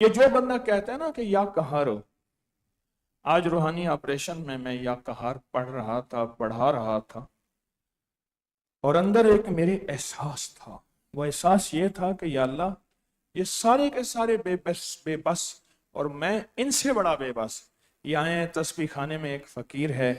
یہ جو بندہ کہتا ہے نا کہ یا کہارو، آج روحانی آپریشن میں میں یا کہار پڑھ رہا تھا، پڑھا رہا تھا، اور اندر ایک میرے احساس تھا. وہ احساس یہ تھا کہ یا اللہ، یہ سارے کے سارے بے بس اور میں ان سے بڑا بے بس. یہاں تسبیح خانے میں ایک فقیر ہے،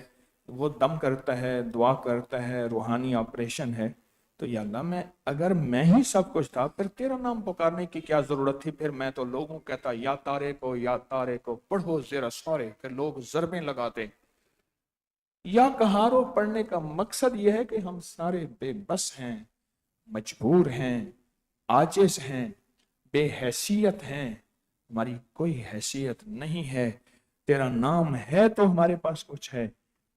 وہ دم کرتا ہے، دعا کرتا ہے، روحانی آپریشن ہے. تو یا اللہ، اگر میں ہی سب کچھ تھا، پھر تیرا نام پکارنے کی کیا ضرورت تھی؟ پھر میں تو لوگوں کہتا یا تارے کو، یا تارے کو پڑھو زیرا سورے، پھر لوگ ضربیں لگاتے. یا کہارو پڑھنے کا مقصد یہ ہے کہ ہم سارے بے بس ہیں، مجبور ہیں، عاجز ہیں، بے حیثیت ہیں، ہماری کوئی حیثیت نہیں ہے. تیرا نام ہے تو ہمارے پاس کچھ ہے،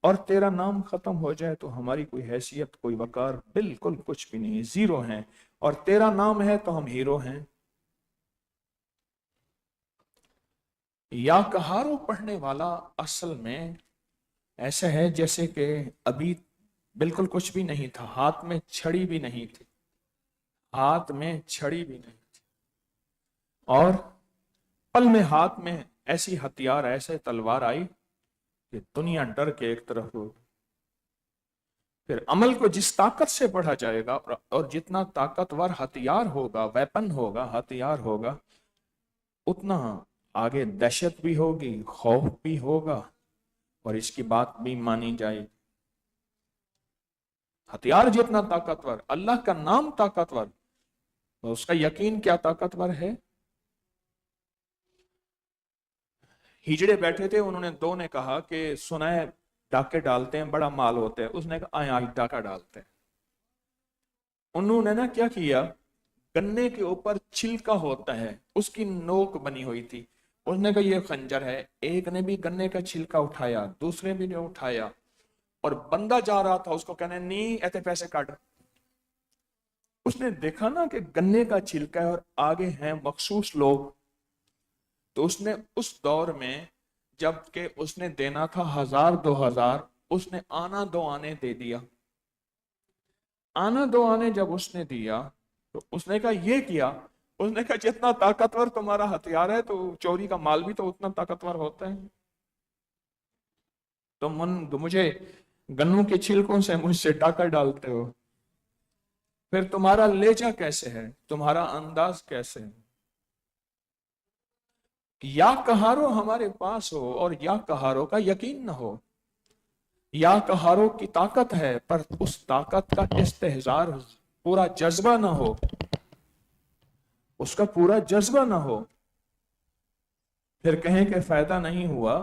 اور تیرا نام ختم ہو جائے تو ہماری کوئی حیثیت، کوئی وقار، بالکل کچھ بھی نہیں، زیرو ہیں. اور تیرا نام ہے تو ہم ہیرو ہیں. یا کہارو پڑھنے والا اصل میں ایسا ہے جیسے کہ ابھی بالکل کچھ بھی نہیں تھا، ہاتھ میں چھڑی بھی نہیں تھی، ہاتھ میں چھڑی بھی نہیں تھی، اور پل میں ہاتھ میں ایسی ہتھیار، ایسے تلوار آئی کہ دنیا ڈر کے ایک طرف ہو. پھر عمل کو جس طاقت سے پڑھا جائے گا، اور جتنا طاقتور ہتھیار ہوگا، ویپن ہوگا، ہتھیار ہوگا، اتنا آگے دہشت بھی ہوگی، خوف بھی ہوگا، اور اس کی بات بھی مانی جائے. ہتھیار جتنا طاقتور، اللہ کا نام طاقتور، تو اس کا یقین کیا طاقتور ہے. ہجڑے بیٹھے تھے، انہوں نے دو نے کہا کہ سنا ہے ڈاکے ڈالتے ہیں بڑا مال ہوتا ہے. اس نے کہا آئیں آج ڈاکہ ڈالتے ہیں. انہوں نے نا کیا کیا، گنے کے اوپر چھلکا ہوتا ہے، اس کی نوک بنی ہوئی تھی. اس نے کہا یہ خنجر ہے. ایک نے بھی گنے کا چھلکا اٹھایا، دوسرے بھی نے اٹھایا، اور بندہ جا رہا تھا اس کو کہنے نہیں ایسے پیسے کاٹ. اس نے دیکھا نا کہ گنے کا چھلکا ہے اور آگے ہیں مخصوص لوگ. تو اس نے اس دور میں جب کہ اس نے دینا تھا 1000-2000، اس نے آنا دو آنے دے دیا. آنا دو آنے جب اس نے دیا تو اس نے کہا یہ کیا. اس نے کہا جتنا طاقتور تمہارا ہتھیار ہے تو چوری کا مال بھی تو اتنا طاقتور ہوتا ہے. تم مجھے گنوں کے چھلکوں سے مجھ سے ڈاکہ ڈالتے ہو، پھر تمہارا لہجہ کیسے ہے، تمہارا انداز کیسے ہے. یا کہارو ہمارے پاس ہو اور یا کہارو کا یقین نہ ہو. یا کہارو کی طاقت ہے، پر اس طاقت کا استحضار، پورا جذبہ نہ ہو، اس کا پورا جذبہ نہ ہو. پھر کہیں کہ فائدہ نہیں ہوا.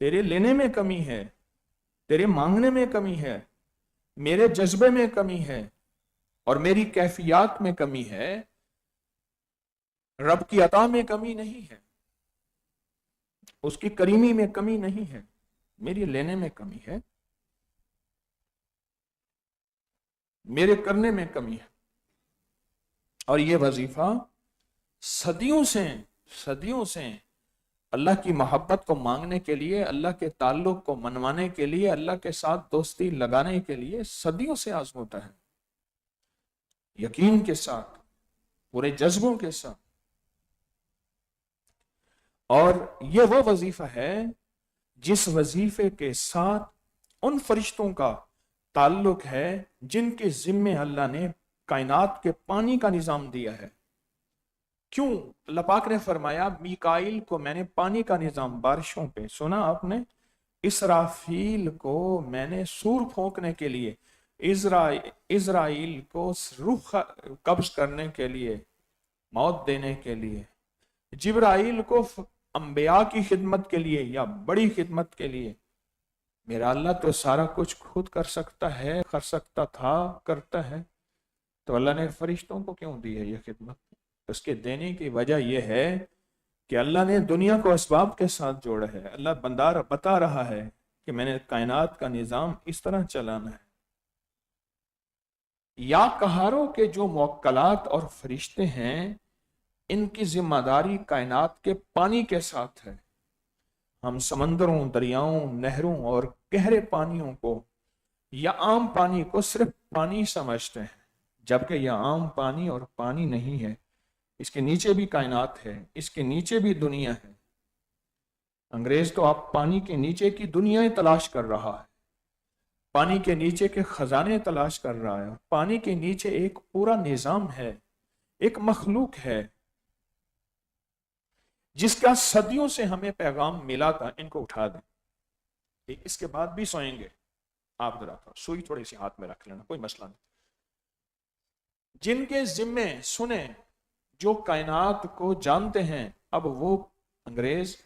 تیرے لینے میں کمی ہے، تیرے مانگنے میں کمی ہے، میرے جذبے میں کمی ہے، اور میری کیفیات میں کمی ہے. رب کی عطا میں کمی نہیں ہے، اس کی کریمی میں کمی نہیں ہے، میری لینے میں کمی ہے، میرے کرنے میں کمی ہے. اور یہ وظیفہ صدیوں سے اللہ کی محبت کو مانگنے کے لیے، اللہ کے تعلق کو منوانے کے لیے، اللہ کے ساتھ دوستی لگانے کے لیے صدیوں سے آزموتا ہے، یقین کے ساتھ، پورے جذبوں کے ساتھ. اور یہ وہ وظیفہ ہے جس وظیفے کے ساتھ ان فرشتوں کا تعلق ہے جن کے ذمے اللہ نے کائنات کے پانی کا نظام دیا ہے. کیوں؟ اللہ پاک نے فرمایا میکائیل کو میں نے پانی کا نظام، بارشوں پہ سنا آپ نے، اسرافیل کو میں نے سور پھونکنے کے لیے، اسرائیل کو روح قبض کرنے کے لیے، موت دینے کے لیے، جبرائیل کو انبیاء کی خدمت کے لیے یا بڑی خدمت کے لیے. میرا اللہ تو سارا کچھ خود کر سکتا ہے، کر سکتا تھا، کرتا ہے. تو اللہ نے فرشتوں کو کیوں دی ہے یہ خدمت؟ اس کے دینے کی وجہ یہ ہے کہ اللہ نے دنیا کو اسباب کے ساتھ جوڑا ہے. اللہ بندار بتا رہا ہے کہ میں نے کائنات کا نظام اس طرح چلانا ہے. یا کہاروں کے جو موکلات اور فرشتے ہیں، ان کی ذمہ داری کائنات کے پانی کے ساتھ ہے. ہم سمندروں، دریاؤں، نہروں اور گہرے پانیوں کو یا عام پانی کو صرف پانی سمجھتے ہیں، جبکہ یہ عام پانی اور پانی نہیں ہے. اس کے نیچے بھی کائنات ہے، اس کے نیچے بھی دنیا ہے۔ انگریز تو آپ پانی کے نیچے کی دنیایں تلاش کر رہا ہے، پانی کے نیچے کے خزانے تلاش کر رہا ہے، پانی کے نیچے ایک پورا نظام ہے، ایک مخلوق ہے جس کا صدیوں سے ہمیں پیغام ملا تھا، ان کو اٹھا دیں، اس کے بعد بھی سوئیں گے۔ آپ ذرا سوئی تھوڑی سی ہاتھ میں رکھ لینا، کوئی مسئلہ نہیں۔ جن کے ذمے سنیں، جو کائنات کو جانتے ہیں، اب وہ انگریز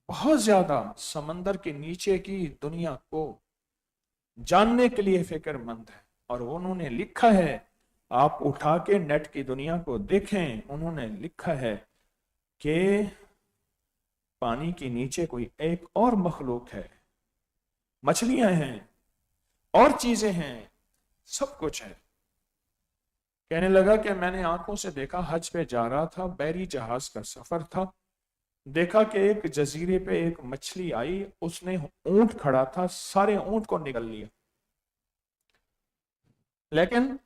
بہت زیادہ سمندر کے نیچے کی دنیا کو جاننے کے لیے فکر مند ہے، اور انہوں نے لکھا ہے، آپ اٹھا کے نیٹ کی دنیا کو دیکھیں، انہوں نے لکھا ہے کہ پانی کے نیچے کوئی ایک اور مخلوق ہے، مچھلیاں ہیں اور چیزیں ہیں، سب کچھ ہے۔ کہنے لگا کہ میں نے آنکھوں سے دیکھا، حج پہ جا رہا تھا، بحری جہاز کا سفر تھا، دیکھا کہ ایک جزیرے پہ ایک مچھلی آئی، اس نے اونٹ کھڑا تھا، سارے اونٹ کو نگل لیا۔ لیکن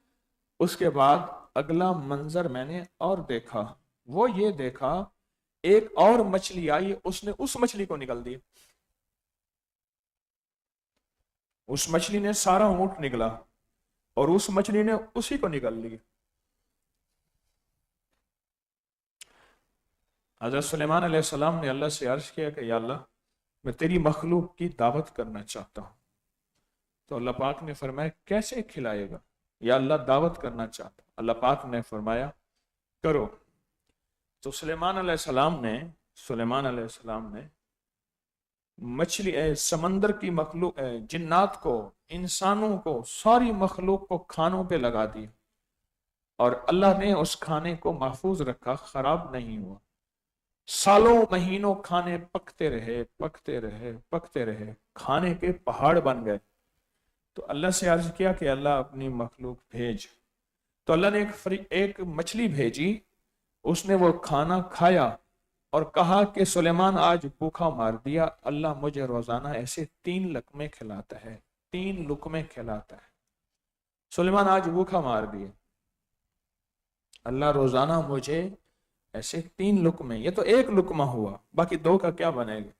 اس کے بعد اگلا منظر میں نے اور دیکھا، وہ یہ دیکھا ایک اور مچھلی آئی، اس نے اس مچھلی کو نگل دیا۔ اس مچھلی نے سارا اونٹ نگلا اور اس مچھلی نے اسی کو نگل لیا۔ حضرت سلیمان علیہ السلام نے اللہ سے عرض کیا کہ یا اللہ، میں تیری مخلوق کی دعوت کرنا چاہتا ہوں۔ تو اللہ پاک نے فرمایا کیسے کھلائے گا؟ یا اللہ دعوت کرنا چاہتا ہوں۔ اللہ پاک نے فرمایا کرو۔ تو سلیمان علیہ السلام نے مچھلی سمندر کی مخلوق جنات کو، انسانوں کو، ساری مخلوق کو کھانوں پہ لگا دیا، اور اللہ نے اس کھانے کو محفوظ رکھا، خراب نہیں ہوا۔ سالوں مہینوں کھانے پکتے رہے، پکتے رہے، پکتے رہے، کھانے کے پہاڑ بن گئے۔ تو اللہ سے عرض کیا کہ اللہ اپنی مخلوق بھیج۔ تو اللہ نے ایک مچھلی بھیجی، اس نے وہ کھانا کھایا اور کہا کہ سلیمان آج بھوکا مار دیا، اللہ مجھے روزانہ ایسے 3 لقمے کھلاتا ہے، 3 لقمے کھلاتا ہے۔ سلیمان آج بھوکا مار دیا، اللہ روزانہ مجھے ایسے 3 لقمے، یہ تو 1 لقمہ ہوا، باقی 2 کا کیا بنے گا؟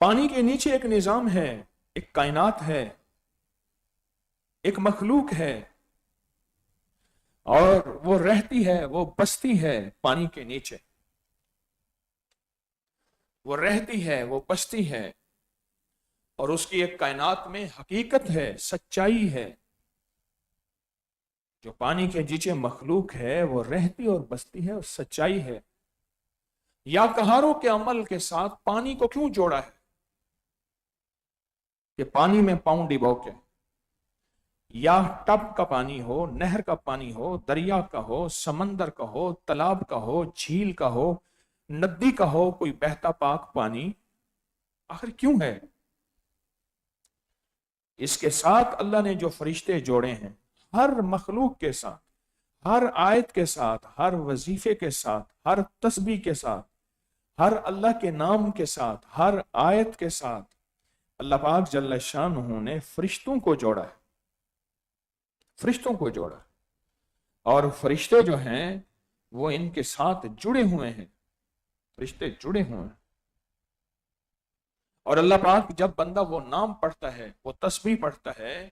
پانی کے نیچے ایک نظام ہے، ایک کائنات ہے، ایک مخلوق ہے، اور وہ رہتی ہے، وہ بستی ہے پانی کے نیچے، وہ رہتی ہے، وہ بستی ہے، اور اس کی ایک کائنات میں حقیقت ہے، سچائی ہے۔ جو پانی کے نیچے مخلوق ہے وہ رہتی اور بستی ہے اور سچائی ہے۔ یا قہاروں کے عمل کے ساتھ پانی کو کیوں جوڑا ہے کہ پانی میں پاؤں ڈبو کے، یا ٹب کا پانی ہو، نہر کا پانی ہو، دریا کا ہو، سمندر کا ہو، تالاب کا ہو، جھیل کا ہو، ندی کا ہو، کوئی بہتا پاک پانی، آخر کیوں ہے؟ اس کے ساتھ اللہ نے جو فرشتے جوڑے ہیں، ہر مخلوق کے ساتھ، ہر آیت کے ساتھ، ہر وظیفے کے ساتھ، ہر تسبیح کے ساتھ، ہر اللہ کے نام کے ساتھ، ہر آیت کے ساتھ، اللہ پاک جل شانہ نے فرشتوں کو جوڑا ہے، فرشتوں کو جوڑا، اور فرشتے جو ہیں وہ ان کے ساتھ جڑے ہوئے ہیں، فرشتے جڑے ہوئے ہیں۔ اور اللہ پاک جب بندہ وہ نام پڑھتا ہے، وہ تسبیح پڑھتا ہے،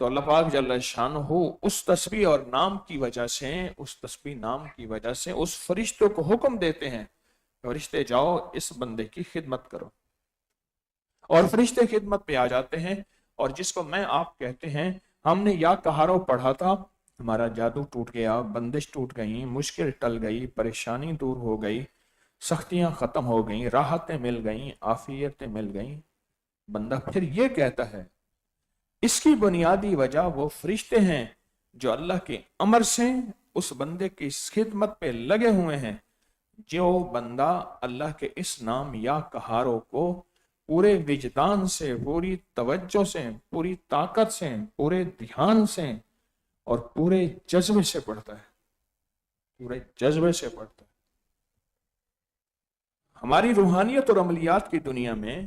تو اللہ پاک جل شانہ اس تسبیح اور نام کی وجہ سے، اس تسبیح نام کی وجہ سے اس فرشتوں کو حکم دیتے ہیں، فرشتے جاؤ اس بندے کی خدمت کرو، اور فرشتے خدمت پہ آ جاتے ہیں۔ اور جس کو میں آپ کہتے ہیں، ہم نے یا قہارو پڑھا تھا، ہمارا جادو ٹوٹ گیا، بندش ٹوٹ گئی، مشکل ٹل گئی، پریشانی دور ہو گئی، سختیاں ختم ہو گئیں، راحتیں مل گئیں، عافیتیں مل گئیں، بندہ پھر یہ کہتا ہے۔ اس کی بنیادی وجہ وہ فرشتے ہیں جو اللہ کے امر سے اس بندے کی خدمت پہ لگے ہوئے ہیں۔ جو بندہ اللہ کے اس نام یا قہاروں کو پورے وجدان سے، پوری توجہ سے، پوری طاقت سے، پورے دھیان سے اور پورے جذبے سے پڑھتا ہے، پورے جذبے سے پڑھتا ہے۔ ہماری روحانیت اور عملیات کی دنیا میں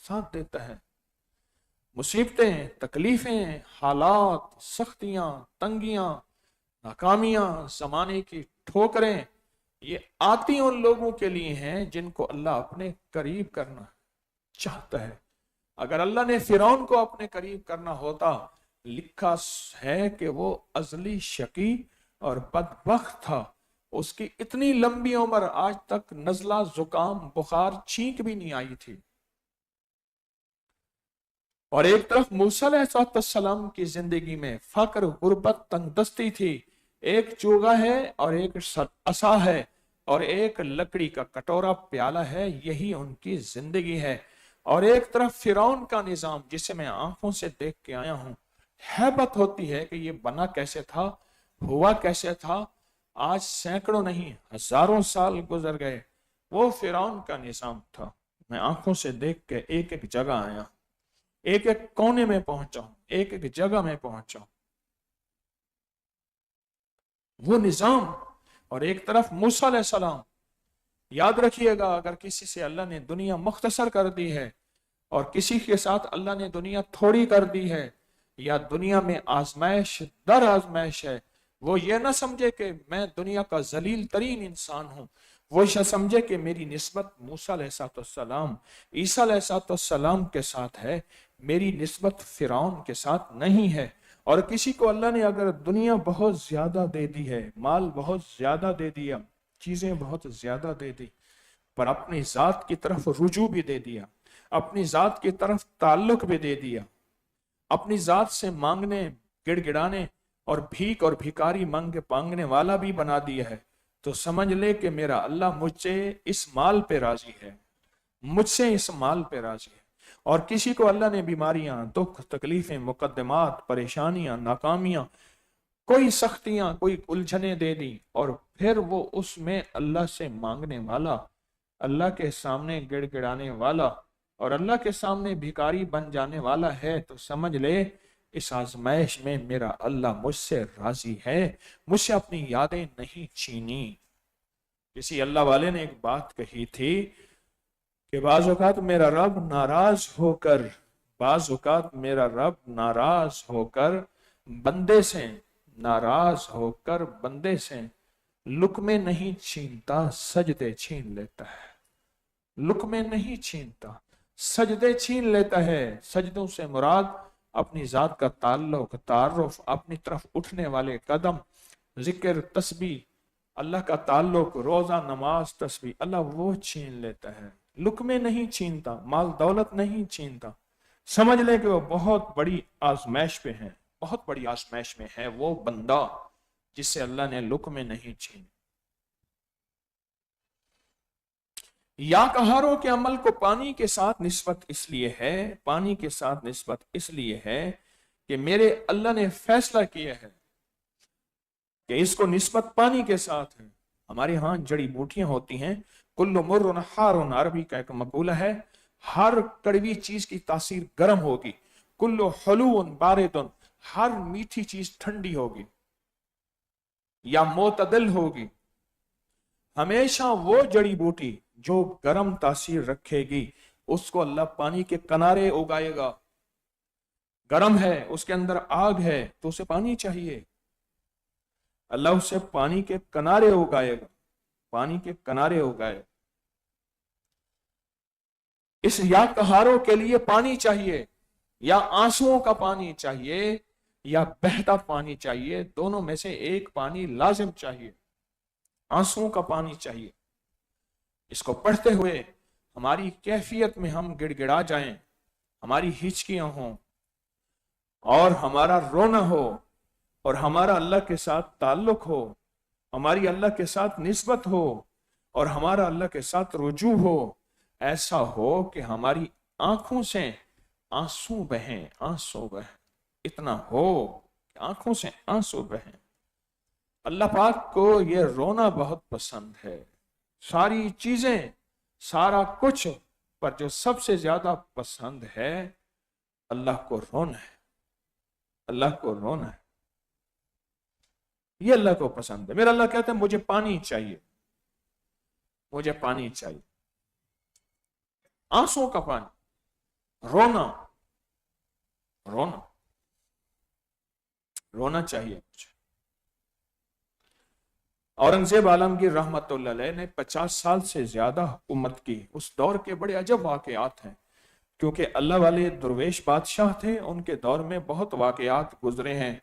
ساتھ دیتا ہے۔ مصیبتیں، تکلیفیں، حالات، سختیاں، تنگیاں، ناکامیاں، زمانے کی ٹھوکریں، یہ آتی ان لوگوں کے لیے ہیں جن کو اللہ اپنے قریب کرنا چاہتا ہے۔ اگر اللہ نے فرعون کو اپنے قریب کرنا ہوتا، لکھا ہے کہ وہ ازلی شقی اور بدبخت تھا، اس کی اتنی لمبی عمر، آج تک نزلہ، زکام، بخار، چھینک بھی نہیں آئی تھی۔ اور ایک طرف موسیٰ علیہ السلام کی زندگی میں فقر، غربت، تنگ دستی تھی، ایک چوگا ہے اور ایک عصا ہے اور ایک لکڑی کا کٹورا پیالہ ہے، یہی ان کی زندگی ہے۔ اور ایک طرف فرعون کا نظام جسے میں آنکھوں سے دیکھ کے آیا ہوں، ہیبت ہوتی ہے کہ یہ بنا کیسے تھا، ہوا کیسے تھا۔ آج سینکڑوں نہیں، ہزاروں سال گزر گئے، وہ فرعون کا نظام تھا۔ میں آنکھوں سے دیکھ کے ایک ایک جگہ آیا، ایک ایک کونے میں پہنچا ہوں، ایک ایک جگہ میں پہنچا ہوں، وہ نظام۔ اور ایک طرف موسیٰ علیہ السلام۔ یاد رکھیے گا، اگر کسی سے اللہ نے دنیا مختصر کر دی ہے اور کسی کے ساتھ اللہ نے دنیا تھوڑی کر دی ہے، یا دنیا میں آزمائش در آزمائش ہے، وہ یہ نہ سمجھے کہ میں دنیا کا ذلیل ترین انسان ہوں، وہ یہ سمجھے کہ میری نسبت موسیٰ علیہ السلام، عیسیٰ علیہ السلام کے ساتھ ہے، میری نسبت فرعون کے ساتھ نہیں ہے۔ اور کسی کو اللہ نے اگر دنیا بہت زیادہ دے دی ہے، مال بہت زیادہ دے دیا، چیزیں بہت زیادہ دے دی، پر اپنی ذات کی طرف رجوع بھی دے دیا، اپنی ذات کی طرف تعلق بھی دے دیا، اپنی ذات سے مانگنے، گڑ گڑانے اور بھیک اور بھیکاری مانگنے والا بھی بنا دیا ہے، تو سمجھ لے کہ میرا اللہ مجھ سے اس مال پہ راضی ہے، مجھ سے اس مال پہ راضی ہے۔ اور کسی کو اللہ نے بیماریاں، دکھ، تکلیفیں، مقدمات، پریشانیاں، ناکامیاں، کوئی سختیاں، کوئی الجھنیں دے دی، اور پھر وہ اس میں اللہ سے مانگنے والا، اللہ کے سامنے گڑ گڑانے والا اور اللہ کے سامنے بھیکاری بن جانے والا ہے، تو سمجھ لے اس آزمائش میں میرا اللہ مجھ سے راضی ہے، مجھ سے اپنی یادیں نہیں چھینی۔ کسی اللہ والے نے ایک بات کہی تھی کہ بعض اوقات میرا رب ناراض ہو کر، بعض اوقات میرا رب ناراض ہو کر بندے سے، ناراض ہو کر بندے سے لقمے نہیں چھینتا، سجدے چھین لیتا ہے۔ لقمے نہیں چھینتا، سجدے چھین لیتا ہے۔ سجدوں سے مراد اپنی ذات کا تعلق، تعارف، اپنی طرف اٹھنے والے قدم، ذکر، تسبیح، اللہ کا تعلق، روزہ، نماز، تسبیح، اللہ وہ چھین لیتا ہے۔ لقمے نہیں چھینتا، مال دولت نہیں چھینتا۔ سمجھ لے کہ وہ بہت بڑی آزمائش پہ ہیں، بہت بڑی آزمائش میں ہے وہ بندہ جس سے اللہ نے لقمے نہیں چھین۔ یا قہاروں کے عمل کو پانی کے ساتھ نسبت اس لیے ہے، پانی کے ساتھ نسبت اس لیے ہے کہ میرے اللہ نے فیصلہ کیا ہے کہ اس کو نسبت پانی کے ساتھ ہے۔ ہمارے ہاں جڑی بوٹیاں ہوتی ہیں، کل مر حار، عربی کا ایک مقولہ ہے، ہر کڑوی چیز کی تاثیر گرم ہوگی، کل حلو بارد، ہر میٹھی چیز ٹھنڈی ہوگی یا معتدل ہوگی۔ ہمیشہ وہ جڑی بوٹی جو گرم تاثیر رکھے گی، اس کو اللہ پانی کے کنارے اگائے گا۔ گرم ہے، اس کے اندر آگ ہے، تو اسے پانی چاہیے، اللہ اسے پانی کے کنارے اگائے گا، پانی کے کنارے اگائے۔ اس یا قہاروں کے لیے پانی چاہیے، یا آنسوؤں کا پانی چاہیے، یا بہتا پانی چاہیے، دونوں میں سے ایک پانی لازم چاہیے۔ آنسوؤں کا پانی چاہیے، اس کو پڑھتے ہوئے ہماری کیفیت میں ہم گڑ گڑا جائیں، ہماری ہچکیاں ہوں اور ہمارا رونا ہو، اور ہمارا اللہ کے ساتھ تعلق ہو، ہماری اللہ کے ساتھ نسبت ہو، اور ہمارا اللہ کے ساتھ رجوع ہو، ایسا ہو کہ ہماری آنکھوں سے آنسو بہیں، آنسو بہیں، اتنا ہو کہ آنکھوں سے آنسو بہیں۔ اللہ پاک کو یہ رونا بہت پسند ہے، ساری چیزیں، سارا کچھ، پر جو سب سے زیادہ پسند ہے اللہ کو رونا ہے، اللہ کو رونا ہے، یہ اللہ کو پسند ہے۔ میرا اللہ کہتا ہے مجھے پانی چاہیے، مجھے پانی چاہیے، آنسوں کا پانی۔ رونا رونا رونا چاہیے مجھے۔ اورنگزیب عالمگیر رحمت اللہ علیہ نے 50 سال سے زیادہ حکومت کی۔ اس دور کے بڑے عجب واقعات ہیں، کیونکہ اللہ والے درویش بادشاہ تھے، ان کے دور میں بہت واقعات گزرے ہیں،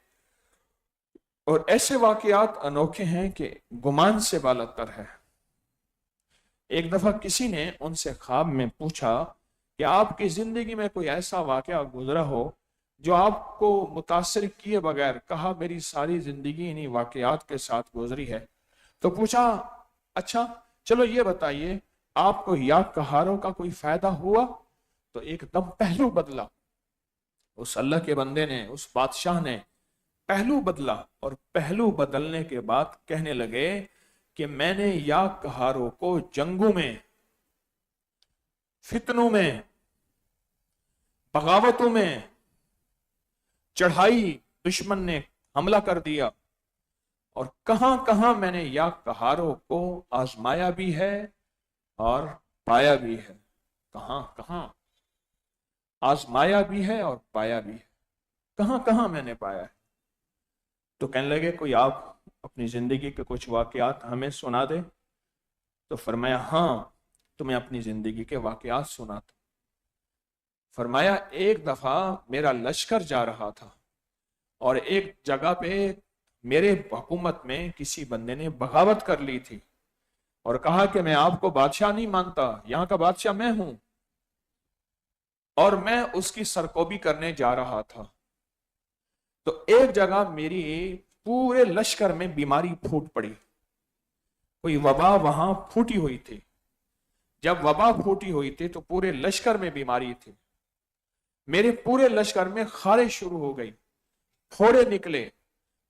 اور ایسے واقعات انوکھے ہیں کہ گمان سے بالاتر ہے۔ ایک دفعہ کسی نے ان سے خواب میں پوچھا کہ آپ کی زندگی میں کوئی ایسا واقعہ گزرا ہو جو آپ کو متاثر کیے بغیر؟ کہا میری ساری زندگی انہی واقعات کے ساتھ گزری ہے۔ تو پوچھا اچھا چلو یہ بتائیے آپ کو یا کہاروں کا کوئی فائدہ ہوا؟ تو ایک دم پہلو بدلا، اس اللہ کے بندے نے، اس بادشاہ نے پہلو بدلا، اور پہلو بدلنے کے بعد کہنے لگے کہ میں نے یا کہاروں کو جنگوں میں، فتنوں میں، بغاوتوں میں، چڑھائی، دشمن نے حملہ کر دیا، اور کہاں کہاں میں نے یا کہاروں کو آزمایا بھی ہے اور پایا بھی ہے۔ کہاں کہاں آزمایا بھی ہے اور پایا بھی ہے، کہاں کہاں میں نے پایا ہے۔ تو کہنے لگے کوئی آپ اپنی زندگی کے کچھ واقعات ہمیں سنا دے۔ تو فرمایا ہاں تمہیں اپنی زندگی کے واقعات سناتا۔ فرمایا ایک دفعہ میرا لشکر جا رہا تھا، اور ایک جگہ پہ میرے حکومت میں کسی بندے نے بغاوت کر لی تھی، اور کہا کہ میں آپ کو بادشاہ نہیں مانتا، یہاں کا بادشاہ میں ہوں، اور میں اس کی سرکوبی کرنے جا رہا تھا۔ تو ایک جگہ میری پورے لشکر میں بیماری پھوٹ پڑی، کوئی وبا وہاں پھوٹی ہوئی تھی۔ جب وبا پھوٹی ہوئی تھی تو پورے لشکر میں بیماری تھی، میرے پورے لشکر میں خارش شروع ہو گئی، پھوڑے نکلے،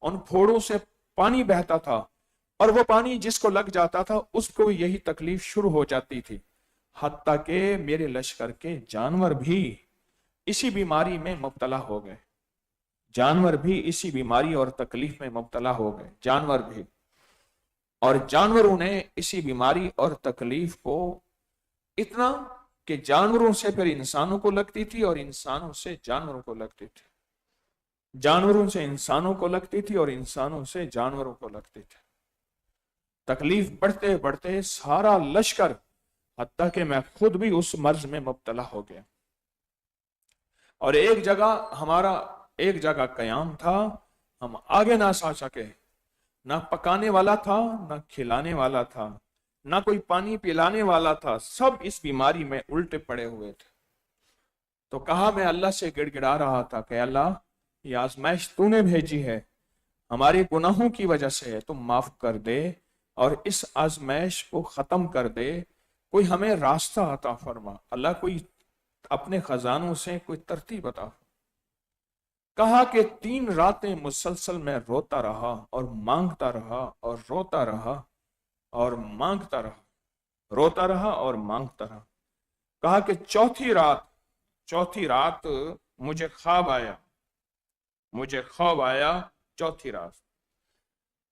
ان پھوڑوں سے پانی بہتا تھا، اور وہ پانی جس کو لگ جاتا تھا اس کو یہی تکلیف شروع ہو جاتی تھی، حتیٰ کہ میرے لشکر کے جانور بھی اسی بیماری میں مبتلا ہو گئے، جانور بھی اسی بیماری اور تکلیف میں مبتلا ہو گئے، جانور بھی، اور جانوروں نے اسی بیماری اور تکلیف کو اتنا کہ جانوروں سے پھر انسانوں کو لگتی تھی، اور انسانوں سے جانوروں کو لگتی تھی، جانوروں سے انسانوں کو لگتی تھی، اور انسانوں سے جانوروں کو لگتی تھی۔ تکلیف بڑھتے بڑھتے سارا لشکر، حتیٰ کہ میں خود بھی اس مرض میں مبتلا ہو گیا، اور ایک جگہ قیام تھا، ہم آگے نہ سا سکے، نہ پکانے والا تھا، نہ کھلانے والا تھا، نہ کوئی پانی پلانے والا تھا، سب اس بیماری میں الٹے پڑے ہوئے تھے۔ تو کہا میں اللہ سے گڑ گڑا رہا تھا کہ اللہ یہ آزمائش تو نے بھیجی ہے، ہمارے گناہوں کی وجہ سے ہے، تم معاف کر دے اور اس آزمائش کو ختم کر دے، کوئی ہمیں راستہ عطا فرما، اللہ کوئی اپنے خزانوں سے کوئی ترتیب عطا فرما۔ کہا کہ 3 راتیں مسلسل میں روتا رہا اور مانگتا رہا اور روتا رہا اور مانگتا رہا، روتا رہا اور مانگتا رہا۔ کہا کہ چوتھی رات مجھے خواب آیا چوتھی رات،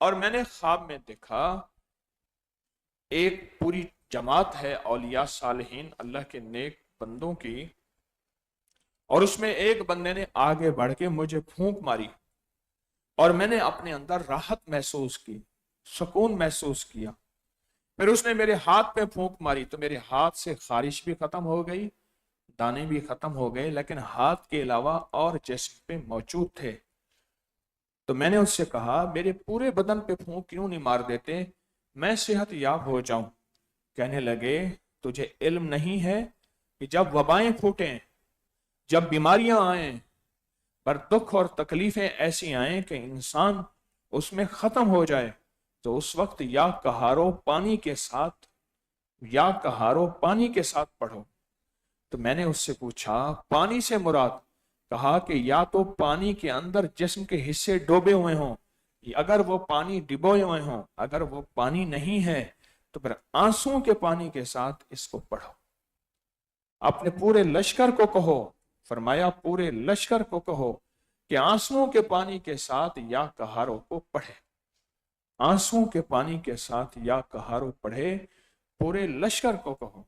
اور میں نے خواب میں دیکھا ایک پوری جماعت ہے اولیاء صالحین اللہ کے نیک بندوں کی، اور اس میں ایک بندے نے آگے بڑھ کے مجھے پھونک ماری، اور میں نے اپنے اندر راحت محسوس کی، سکون محسوس کیا۔ پھر اس نے میرے ہاتھ پہ پھونک ماری تو میرے ہاتھ سے خارش بھی ختم ہو گئی، دانے بھی ختم ہو گئے، لیکن ہاتھ کے علاوہ اور جسم پہ موجود تھے۔ تو میں نے اس سے کہا میرے پورے بدن پہ پھونک کیوں نہیں مار دیتے، میں صحت یاب ہو جاؤں۔ کہنے لگے تجھے علم نہیں ہے کہ جب وبائیں پھوٹیں، جب بیماریاں آئیں، پر دکھ اور تکلیفیں ایسی آئیں کہ انسان اس میں ختم ہو جائے، تو اس وقت یا کہارو پانی کے ساتھ پڑھو۔ تو میں نے اس سے پوچھا پانی سے مراد؟ کہا کہ یا تو پانی کے اندر جسم کے حصے ڈوبے ہوئے ہوں، اگر وہ پانی ڈبوئے ہوئے ہوں، اگر وہ پانی نہیں ہے تو پھر آنسوں کے پانی کے ساتھ اس کو پڑھو، اپنے پورے لشکر کو کہو۔ فرمایا پورے لشکر کو کہو کہ آنسوں کے پانی کے ساتھ یا کہارو کو پڑھے، آنسوں کے پانی کے ساتھ یا کہارو پڑھے، پورے لشکر کو کہو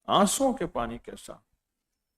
آنسوں کے پانی کے ساتھ۔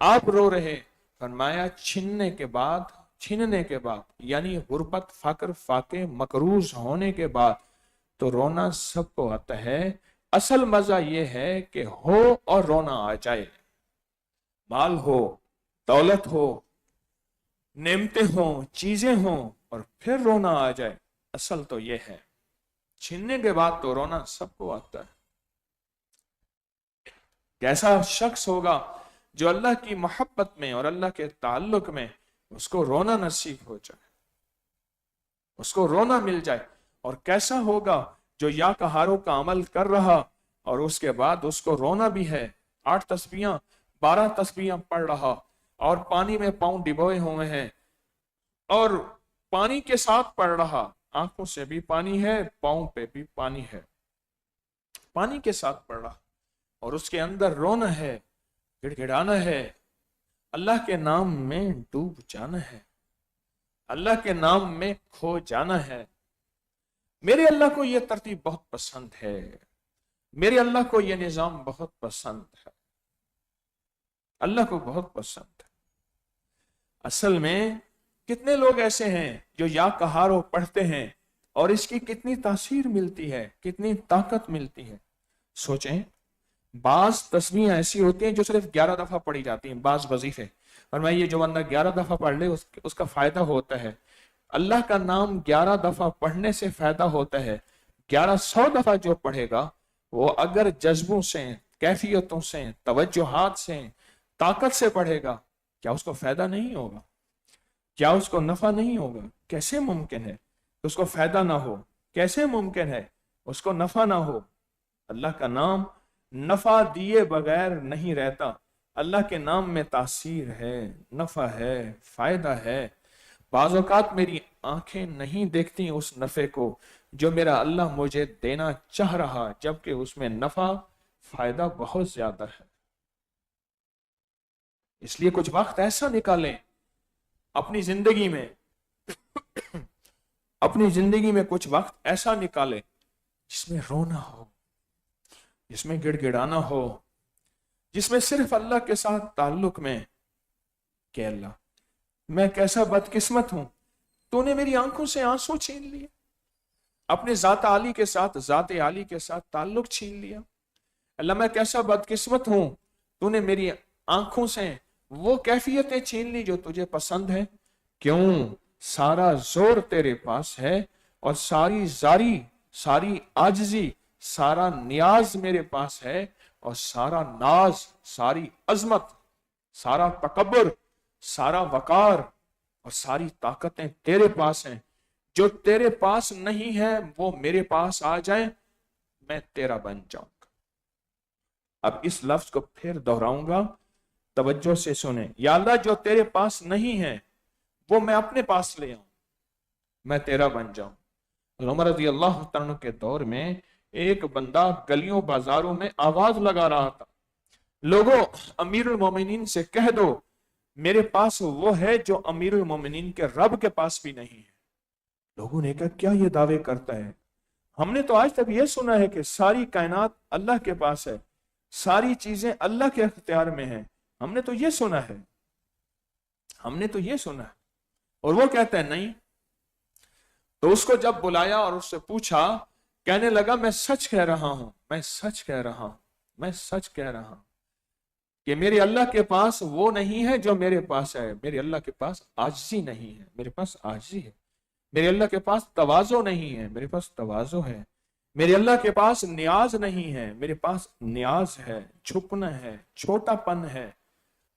آپ رو رہے. فرمایا چھیننے کے بعد یعنی غربت فقر فاقے مقروض ہونے کے بعد تو رونا سب کو آتا ہے. اصل مزہ یہ ہے کہ ہو اور رونا آ جائے. مال ہو، دولت ہو، نعمتیں ہوں، چیزیں ہوں اور پھر رونا آ جائے. اصل تو یہ ہے. چھیننے کے بعد تو رونا سب کو آتا ہے. کیسا شخص ہوگا جو اللہ کی محبت میں اور اللہ کے تعلق میں اس کو رونا نصیب ہو جائے، اس کو رونا مل جائے. اور کیسا ہوگا جو یا قہاروں کا عمل کر رہا اور اس کے بعد اس کو رونا بھی ہے. 8 تسبیحاں 12 تسبیحاں پڑھ رہا اور پانی میں پاؤں ڈبوئے ہوئے ہیں اور پانی کے ساتھ پڑھ رہا. آنکھوں سے بھی پانی ہے، پاؤں پہ بھی پانی ہے، پانی کے ساتھ پڑھ رہا اور اس کے اندر رونا ہے، گڑ گڑانا ہے، اللہ کے نام میں ڈوب جانا ہے، اللہ کے نام میں کھو جانا ہے. میرے اللہ کو یہ ترتیب بہت پسند ہے، میرے اللہ کو یہ نظام بہت پسند ہے، اللہ کو بہت پسند ہے. اصل میں کتنے لوگ ایسے ہیں جو یا قہارو پڑھتے ہیں اور اس کی کتنی تاثیر ملتی ہے، کتنی طاقت ملتی ہے. سوچیں بعض تسبیحیں ایسی ہوتی ہیں جو صرف 11 دفعہ پڑھی جاتی ہیں، بعض وظیفے. اور میں یہ جو بندہ 11 دفعہ پڑھ لے اس کا فائدہ ہوتا ہے. اللہ کا نام 11 دفعہ پڑھنے سے فائدہ ہوتا ہے. 1100 دفعہ جو پڑھے گا وہ اگر جذبوں سے، کیفیتوں سے، توجہات سے، طاقت سے پڑھے گا، کیا اس کو فائدہ نہیں ہوگا؟ کیا اس کو نفع نہیں ہوگا؟ کیسے ممکن ہے اس کو فائدہ نہ ہو؟ کیسے ممکن ہے اس کو نفع نہ ہو؟ اللہ کا نام نفع دیے بغیر نہیں رہتا. اللہ کے نام میں تاثیر ہے، نفع ہے، فائدہ ہے. بعض اوقات میری آنکھیں نہیں دیکھتی اس نفع کو جو میرا اللہ مجھے دینا چاہ رہا، جبکہ اس میں نفع فائدہ بہت زیادہ ہے. اس لیے کچھ وقت ایسا نکالیں اپنی زندگی میں اپنی زندگی میں کچھ وقت ایسا نکالیں جس میں رونا ہو، جس میں گڑ گڑانا ہو، جس میں صرف اللہ کے ساتھ تعلق میں کہ اللہ میں کیسا بدقسمت ہوں، تو نے میری آنکھوں سے آنسو چھین لیے، اپنے ذات عالی کے ساتھ، ذات عالی کے ساتھ تعلق چھین لیا. اللہ میں کیسا بدقسمت ہوں، تو نے میری آنکھوں سے وہ کیفیتیں چھین لی جو تجھے پسند ہے. کیوں؟ سارا زور تیرے پاس ہے اور ساری زاری، ساری عاجزی، سارا نیاز میرے پاس ہے اور سارا ناز، ساری عظمت، سارا تکبر، سارا وقار اور ساری طاقتیں تیرے پاس ہیں. جو تیرے پاس نہیں ہے وہ میرے پاس آ جائیں، میں تیرا بن جاؤں گا. اب اس لفظ کو پھر دہراؤں گا، توجہ سے سنیں. یا اللہ جو تیرے پاس نہیں ہے وہ میں اپنے پاس لے آؤں، میں تیرا بن جاؤں. عمر رضی اللہ عنہ کے دور میں ایک بندہ گلیوں بازاروں میں آواز لگا رہا تھا، لوگوں امیر المومنین سے کہہ دو میرے پاس وہ ہے جو امیر المومنین کے رب کے پاس بھی نہیں ہے. لوگوں نے کہا کیا یہ دعوے کرتا ہے؟ ہم نے تو آج تک یہ سنا ہے کہ ساری کائنات اللہ کے پاس ہے، ساری چیزیں اللہ کے اختیار میں ہیں. ہم نے تو یہ سنا ہے، ہم نے تو یہ سنا ہے. اور وہ کہتا ہے نہیں. تو اس کو جب بلایا اور اس سے پوچھا، کہنے لگا میں سچ کہہ رہا ہوں، میں سچ کہہ رہا ہوں، میں سچ کہہ رہا ہوں کہ میرے اللہ کے پاس وہ نہیں ہے جو میرے پاس ہے. میرے اللہ کے پاس عاجزی نہیں ہے، میرے پاس عاجزی ہے. میرے اللہ کے پاس تواضع نہیں ہے، میرے پاس تواضع ہے. میرے اللہ کے پاس نیاز نہیں ہے، میرے پاس نیاز ہے. چھپنا ہے، چھوٹا پن ہے.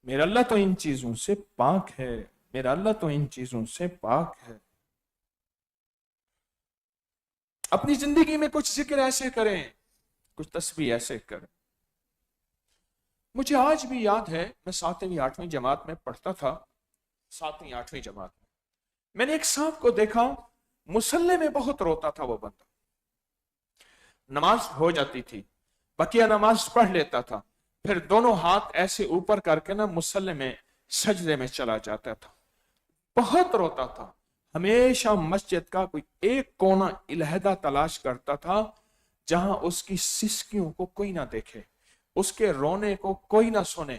میرا اللہ تو ان چیزوں سے پاک ہے، میرا اللہ تو ان چیزوں سے پاک ہے. اپنی زندگی میں کچھ ذکر ایسے کریں، کچھ تسبیح ایسے کریں. مجھے آج بھی یاد ہے میں 7ویں 8ویں جماعت میں پڑھتا تھا. 7ویں 8ویں جماعت میں نے ایک صاحب کو دیکھا، مصلی میں بہت روتا تھا. وہ بندہ نماز ہو جاتی تھی، بقیہ نماز پڑھ لیتا تھا، پھر دونوں ہاتھ ایسے اوپر کر کے مصلی میں سجدے میں چلا جاتا تھا. بہت روتا تھا. ہمیشہ مسجد کا کوئی ایک کونا علیحدہ تلاش کرتا تھا جہاں اس کی سسکیوں کو کوئی نہ دیکھے، اس کے رونے کو کوئی نہ سنے.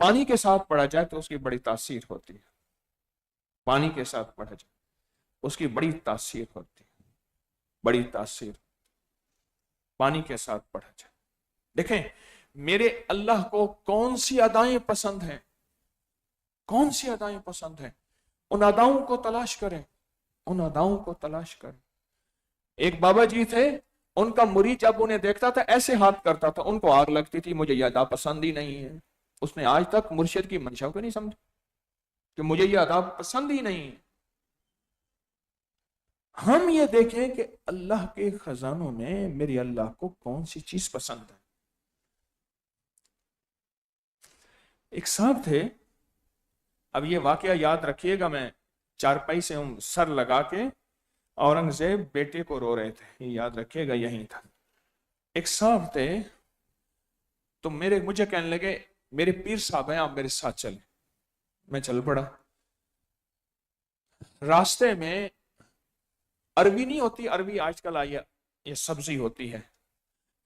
پانی کے ساتھ پڑھا جائے تو اس کی بڑی تاثیر ہوتی ہے. پانی کے ساتھ پڑھا جائے اس کی بڑی تاثیر ہوتی ہے, بڑی تاثیر پانی کے ساتھ پڑھا جائے. دیکھیں میرے اللہ کو کون سی ادائیں پسند ہیں, کون سی ادائیں پسند ہیں, ان اداؤں کو تلاش کریں, ان اداؤں کو تلاش کریں. ایک بابا جی تھے, ان کا مرید جب انہیں دیکھتا تھا ایسے ہاتھ کرتا تھا, ان کو آگ لگتی تھی, مجھے یہ ادا پسند ہی نہیں ہے. اس نے آج تک مرشد کی منشا کو نہیں سمجھا کہ مجھے یہ ادا پسند ہی نہیں ہے. ہم یہ دیکھیں کہ اللہ کے خزانوں میں میرے اللہ کو کون سی چیز پسند ہے. ایک صاحب تھے, اب یہ واقعہ یاد رکھیے گا, میں چارپائی سے سر لگا کے اورنگزیب بیٹے کو رو رہے تھے, یہ یاد رکھیے گا, یہی تھا. ایک صاحب تھے تو مجھے کہنے لگے میرے پیر صاحب ہیں, آپ میرے ساتھ چلیں. میں چل پڑا. راستے میں عربی نہیں ہوتی, عربی آج کل آئی, یہ سبزی ہوتی ہے,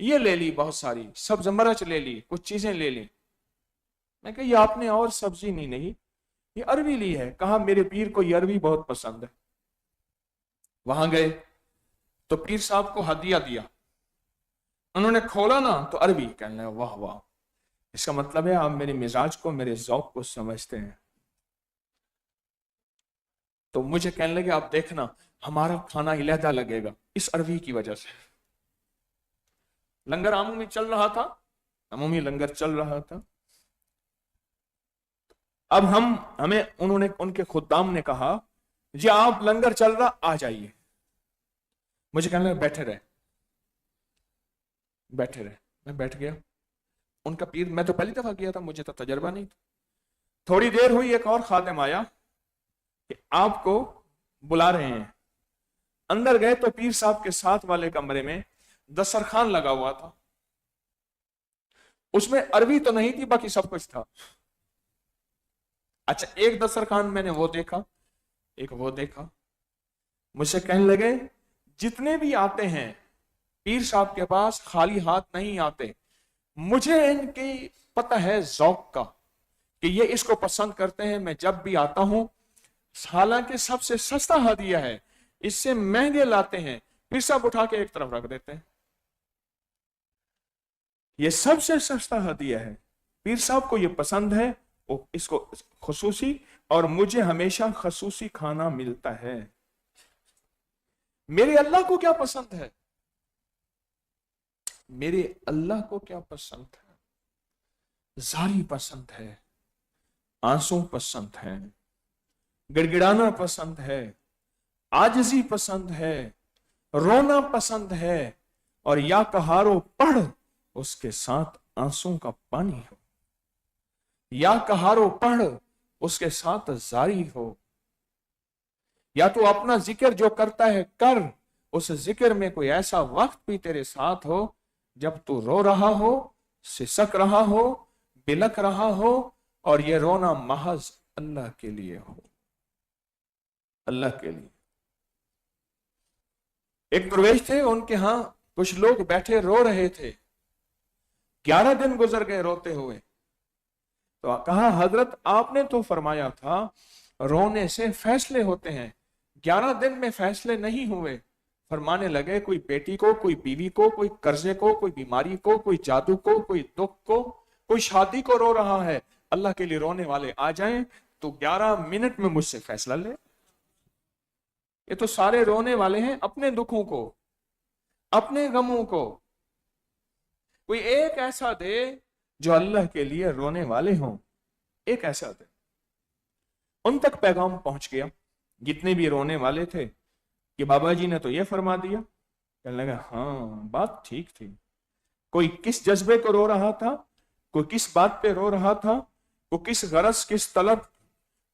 یہ لے لی بہت ساری, سبز مرچ لے لی, کچھ چیزیں لے لی. میں کہ یہ آپ نے اور سبزی نہیں یہ عربی لی ہے. کہا میرے پیر کو یہ عربی بہت پسند ہے. وہاں گئے تو پیر صاحب کو ہدیہ دیا, انہوں نے کھولا نا تو عربی. کہنے لگا واہ واہ, اس کا مطلب ہے آپ میرے مزاج کو, میرے ذوق کو سمجھتے ہیں. تو مجھے کہنے لگے آپ دیکھنا ہمارا کھانا علیحدہ لگے گا اس عربی کی وجہ سے. لنگر عمومی چل رہا تھا, عمومی لنگر چل رہا تھا. اب ہمیں انہوں نے, ان کے خدام نے کہا جی آپ لنگر چل رہا, آ جائیے. مجھے کہنے لگا بیٹھے رہے, بیٹھے رہے. میں بیٹھ گیا. ان کا پیر, میں تو پہلی دفعہ کیا تھا, مجھے تو تجربہ نہیں تھا. تھوڑی دیر ہوئی, ایک اور خادم آیا کہ آپ کو بلا رہے ہیں. اندر گئے تو پیر صاحب کے ساتھ والے کمرے میں دسترخوان لگا ہوا تھا, اس میں عربی تو نہیں تھی, باقی سب کچھ تھا. اچھا ایک دسترخوان میں نے وہ دیکھا, ایک وہ دیکھا. مجھ سے کہنے لگے جتنے بھی آتے ہیں پیر صاحب کے پاس خالی ہاتھ نہیں آتے, مجھے ان کی پتہ ہے ذوق کا کہ یہ اس کو پسند کرتے ہیں. میں جب بھی آتا ہوں, حالانکہ سب سے سستا ہدیہ ہے, اس سے مہنگے لاتے ہیں, پیر صاحب اٹھا کے ایک طرف رکھ دیتے ہیں. یہ سب سے سستا ہدیہ ہے, پیر صاحب کو یہ پسند ہے, اس کو خصوصی, اور مجھے ہمیشہ خصوصی کھانا ملتا ہے. میرے اللہ کو کیا پسند ہے, میرے اللہ کو کیا پسند ہے؟ زاری پسند ہے, آنسو پسند ہے, گڑگڑانا پسند ہے, عاجزی پسند ہے, رونا پسند ہے, اور یا کہارو پڑھ اس کے ساتھ آنسوں کا پانی ہو, یا کہارو پڑھ اس کے ساتھ زاری ہو. یا تو اپنا ذکر جو کرتا ہے کر, اس ذکر میں کوئی ایسا وقت بھی تیرے ساتھ ہو جب تو رو رہا ہو, سسک رہا ہو, بلک رہا ہو, اور یہ رونا محض اللہ کے لیے ہو, اللہ کے لیے. ایک درویش تھے, ان کے ہاں کچھ لوگ بیٹھے رو رہے تھے. 11 دن گزر گئے روتے ہوئے. تو کہا حضرت آپ نے تو فرمایا تھا رونے سے فیصلے ہوتے ہیں, 11 دن میں فیصلے نہیں ہوئے. فرمانے لگے کوئی بیٹی کو, کوئی بیوی کو, کوئی قرضے کو, کوئی بیماری کو, کوئی جادو کو, کوئی دکھ کو, کوئی شادی کو رو رہا ہے. اللہ کے لیے رونے والے آ جائیں تو 11 منٹ میں مجھ سے فیصلہ لے. یہ تو سارے رونے والے ہیں اپنے دکھوں کو, اپنے غموں کو. کوئی ایک ایسا دے جو اللہ کے لیے رونے والے ہوں, ایک ایسا دے. ان تک پیغام پہنچ گیا جتنے بھی رونے والے تھے کہ بابا جی نے تو یہ فرما دیا. کہنے لگا ہاں بات ٹھیک تھی. کوئی کس جذبے کو رو رہا تھا, کوئی کس بات پہ رو رہا تھا, کوئی کس غرض, کس طلب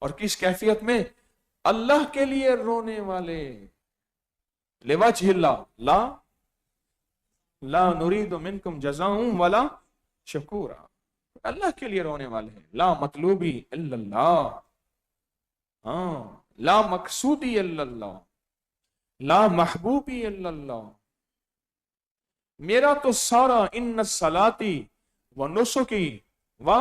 اور کس کیفیت میں. اللہ کے لیے رونے والے, لوجہ اللہ, لا نرید منکم جزاء ولا شکورا. اللہ کے لیے رونے والے ہیں. لا مطلوبی الا اللہ, ہاں, لا مقصودی الا اللہ, لا محبوبی الا اللہ. میرا تو سارا ان صلاتی و نسکی و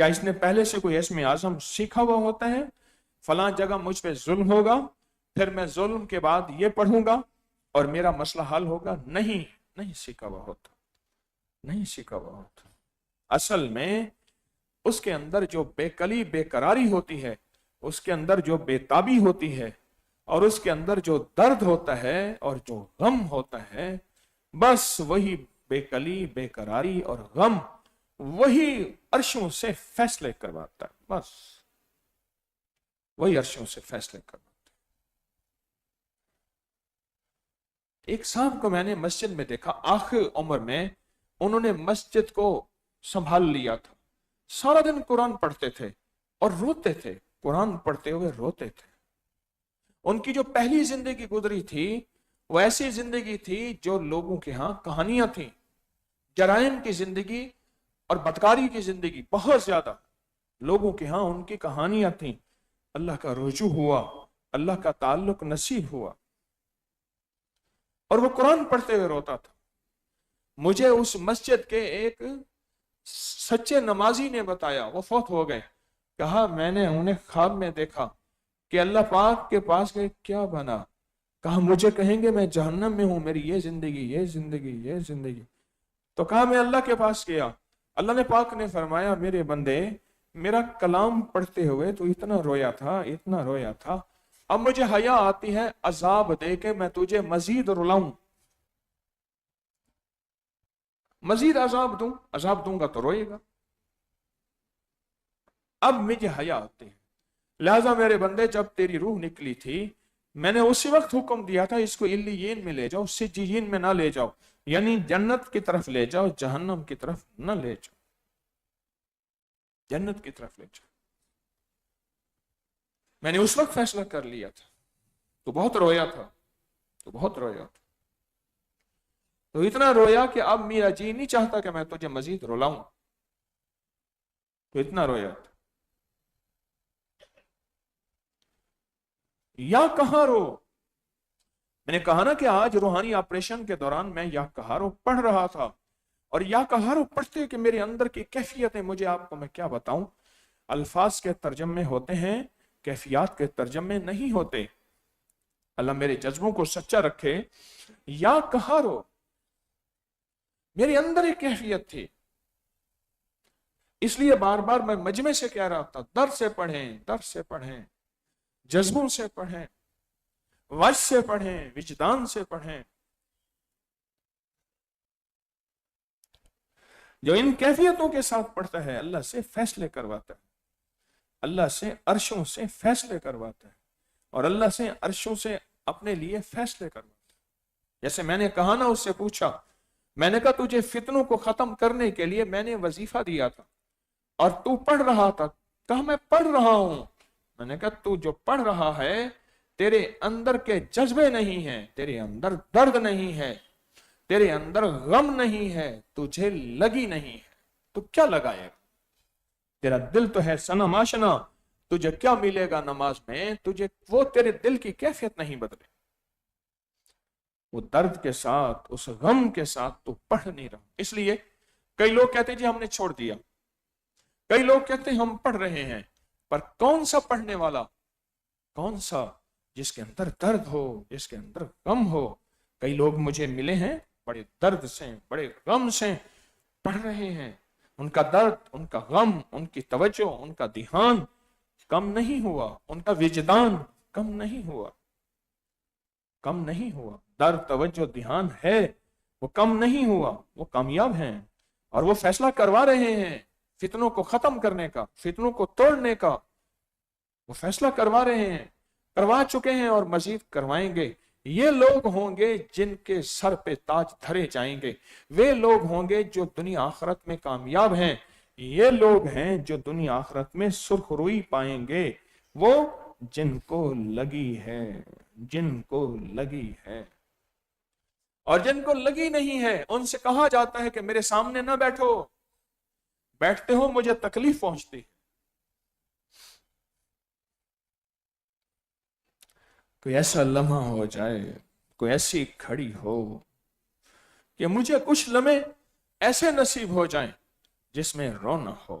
کیا اس نے پہلے سے کوئی اسم اعظم سیکھا ہوا ہوتا ہے؟ فلاں جگہ مجھ پہ ظلم ہوگا، پھر میں ظلم کے بعد یہ پڑھوں گا اور میرا مسئلہ حل ہوگا؟ نہیں، نہیں سیکھا ہوا ہوتا، نہیں سیکھا ہوا ہوتا۔ اصل میں اس کے اندر جو بے کلی بے قراری ہوتی ہے، اس کے اندر جو بے تابی ہوتی ہے، اور اس کے اندر جو درد ہوتا ہے اور جو غم ہوتا ہے، بس وہی بے کلی بے قراری اور غم وہی عرشوں سے فیصلے کرواتا ہے، بس وہی عرشوں سے فیصلے کرواتا ہے۔ ایک صاحب کو میں نے مسجد میں دیکھا، آخر عمر میں انہوں نے مسجد کو سنبھال لیا تھا، سارا دن قرآن پڑھتے تھے اور روتے تھے، قرآن پڑھتے ہوئے روتے تھے۔ ان کی جو پہلی زندگی گزری تھی وہ ایسی زندگی تھی جو لوگوں کے ہاں کہانیاں تھیں، جرائم کی زندگی اور بدکاری کی زندگی بہت زیادہ، لوگوں کے ہاں ان کی کہانیاں تھیں۔ اللہ کا رجوع ہوا، اللہ کا تعلق نصیب ہوا، اور وہ قرآن پڑھتے ہوئے روتا تھا۔ مجھے اس مسجد کے ایک سچے نمازی نے بتایا، وہ فوت ہو گئے، کہا میں نے انہیں خواب میں دیکھا کہ اللہ پاک کے پاس گئے، کیا بنا؟ کہا مجھے کہیں گے میں جہنم میں ہوں، میری یہ زندگی یہ زندگی یہ زندگی۔ تو کہا میں اللہ کے پاس گیا، اللہ نے پاک نے فرمایا میرے بندے میرا کلام پڑھتے ہوئے تو اتنا رویا تھا، اتنا رویا تھا، اب مجھے حیا آتی ہے عذاب دے کے میں تجھے مزید رلاؤں، مزید عذاب دوں گا تو روئے گا، اب مجھے حیا آتی ہے۔ لہذا میرے بندے جب تیری روح نکلی تھی میں نے اسی وقت حکم دیا تھا اس کو علیین میں لے جاؤ، سجین میں نہ لے جاؤ، یعنی جنت کی طرف لے جاؤ، جہنم کی طرف نہ لے جاؤ، جنت کی طرف لے جاؤ۔ میں نے اس وقت فیصلہ کر لیا تھا، تو بہت رویا تھا، تو بہت رویا تھا، تو اتنا رویا کہ اب میرا جی نہیں چاہتا کہ میں تجھے مزید رلاؤں، تو اتنا رویا تھا۔ یا کہاں رو، میں نے کہا نا کہ آج روحانی آپریشن کے دوران میں یا کہارو پڑھ رہا تھا، اور یا کہارو پڑھتے کہ میرے اندر کی کیفیتیں مجھے آپ کو میں کیا بتاؤں، الفاظ کے ترجمے ہوتے ہیں، کیفیات کے ترجمے نہیں ہوتے۔ اللہ میرے جذبوں کو سچا رکھے۔ یا کہارو میرے اندر ایک کیفیت تھی، اس لیے بار بار میں مجمع سے کہہ رہا تھا در سے پڑھیں، در سے پڑھیں، جذبوں سے پڑھیں، وجد سے پڑھیں، وجدان سے پڑھیں۔ جو ان کیفیتوں کے ساتھ پڑھتا ہے اللہ سے فیصلے کرواتا ہے، اللہ سے عرشوں سے فیصلے کرواتا ہے، اور اللہ سے عرشوں سے اپنے لیے فیصلے کرواتا ہے۔ جیسے میں نے کہا نا، اس سے پوچھا، میں نے کہا تجھے فتنوں کو ختم کرنے کے لیے میں نے وظیفہ دیا تھا اور تو پڑھ رہا تھا، کہا میں پڑھ رہا ہوں۔ میں نے کہا تو جو پڑھ رہا ہے تیرے اندر کے جذبے نہیں ہیں، تیرے اندر درد نہیں ہے، تیرے اندر غم نہیں ہے، تجھے لگی نہیں ہے، تو کیا لگائے گا؟ تیرا دل تو ہے صنم آشنا، تجھے کیا ملے گا نماز میں؟ تجھے وہ تیرے دل کی کیفیت نہیں بدلے، وہ درد کے ساتھ اس غم کے ساتھ تو پڑھ نہیں رہا۔ اس لیے کئی لوگ کہتے ہیں جی ہم نے چھوڑ دیا، کئی لوگ کہتے ہیں ہم پڑھ رہے ہیں، پر کون سا پڑھنے والا؟ کون سا؟ جس کے اندر درد ہو، جس کے اندر غم ہو۔ کئی لوگ مجھے ملے ہیں بڑے درد سے، بڑے غم سے پڑھ رہے ہیں، ان کا درد، ان کا غم، ان کی توجہ، ان کا دھیان کم نہیں ہوا، ان کا وجدان کم نہیں ہوا، کم نہیں ہوا، درد، توجہ، دھیان ہے، وہ کم نہیں ہوا، وہ کامیاب ہیں، اور وہ فیصلہ کروا رہے ہیں فتنوں کو ختم کرنے کا، فتنوں کو توڑنے کا، وہ فیصلہ کروا رہے ہیں، کروا چکے ہیں اور مزید کروائیں گے۔ یہ لوگ ہوں گے جن کے سر پہ تاج دھرے جائیں گے، وہ لوگ ہوں گے جو دنیا آخرت میں کامیاب ہیں، یہ لوگ ہیں جو دنیا آخرت میں سرخ روئی پائیں گے، وہ جن کو لگی ہے، جن کو لگی ہے۔ اور جن کو لگی نہیں ہے ان سے کہا جاتا ہے کہ میرے سامنے نہ بیٹھو، بیٹھتے ہو مجھے تکلیف پہنچتی۔ کوئی ایسا لمحہ ہو جائے، کوئی ایسی کھڑی ہو کہ مجھے کچھ لمحے ایسے نصیب ہو جائیں جس میں رونا ہو،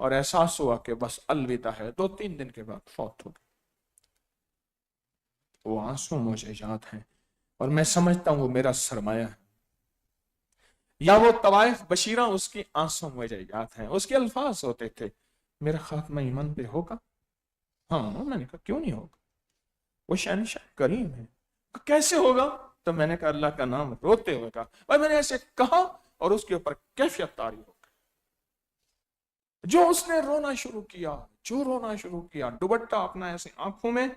اور احساس ہوا کہ بس الوداع ہے. 2-3 دن کے بعد فوت ہو گئی. وہ آنسو مجھے یاد ہیں اور میں سمجھتا ہوں وہ میرا سرمایہ ہے. یا وہ طوائف بشیرہ اس کی آنسو مجھے یاد ہیں. اس کے الفاظ ہوتے تھے میرا خاتمہ ایمان پہ ہوگا. ہاں میں نے کہا کیوں نہیں ہوگا, وہ شہنشاہ کریم ہے, کیسے ہوگا؟ تو میں نے کہا اللہ کا نام روتے ہوئے کہا. اور میں نے ایسے کہا اور اس کے اوپر کیفیت طاری ہو گئی. جو اس نے رونا شروع کیا, جو رونا شروع کیا, دوپٹہ اپنا ایسے آنکھوں میں,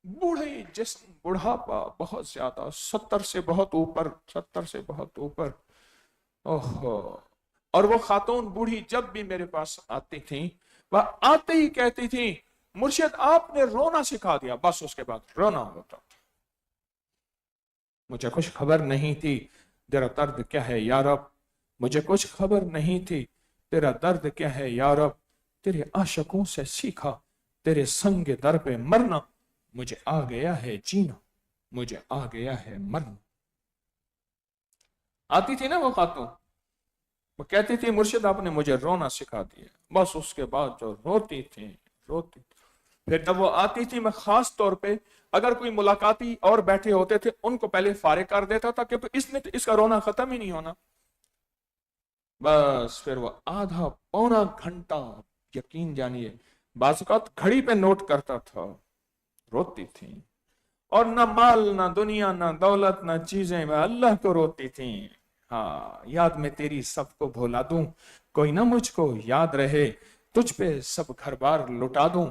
بوڑھے جسم, بڑھاپا بہت زیادہ, 70 سے بہت اوپر, 70 سے بہت اوپر. اوہو. اور وہ خاتون بوڑھی جب بھی میرے پاس آتی تھیں وہ آتے ہی کہتی تھی مرشد آپ نے رونا سکھا دیا. بس اس کے بعد رونا ہوتا تھا. مجھے کچھ خبر نہیں تھی تیرا درد کیا ہے یا رب, مجھے کچھ خبر نہیں تھی تیرا درد کیا ہے یا رب, تیرے عاشقوں سے سیکھا تیرے سنگ در پہ مرنا, مجھے آ گیا ہے جینا, مجھے آ گیا ہے مرنا. آتی تھی نا وہ خاتون, وہ کہتی تھی مرشد آپ نے مجھے رونا سکھا دیا. بس اس کے بعد جو روتی تھی روتی تھی. پھر جب وہ آتی تھی میں خاص طور پہ اگر کوئی ملاقاتی اور بیٹھے ہوتے تھے ان کو پہلے فارغ کر دیتا تھا کہ اس کا رونا ختم ہی نہیں ہونا. بس پھر وہ آدھا پونا گھنٹہ, یقین جانیے بعض اوقات گھڑی پہ نوٹ کرتا تھا, روتی تھی. اور نہ مال نہ دنیا نہ دولت نہ چیزیں, میں اللہ کو روتی تھیں. ہاں یاد میں تیری سب کو بھولا دوں, کوئی نہ مجھ کو یاد رہے, تجھ پہ سب گھر بار لٹا دوں,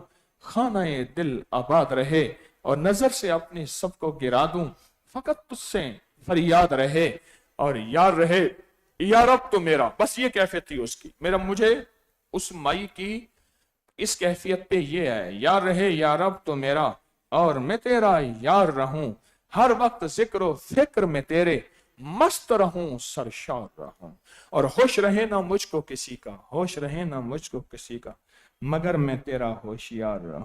خانہ دل آباد رہے اور نظر سے اپنے سب کو گرا دوں, فقط تجھ سے فریاد رہے اور یار رہے یا رب تو میرا. بس یہ کیفیت تھی اس کی. مجھے اس مائی کی اس کیفیت پہ یہ ہے, یار رہے یا رب تو میرا اور میں تیرا یار رہوں, ہر وقت ذکر و فکر میں تیرے مست رہوں, سرشار رہوں, اور ہوش رہے نہ مجھ کو کسی کا, ہوش رہے نہ مجھ کو کسی کا, مگر میں تیرا ہوشیار رہوں.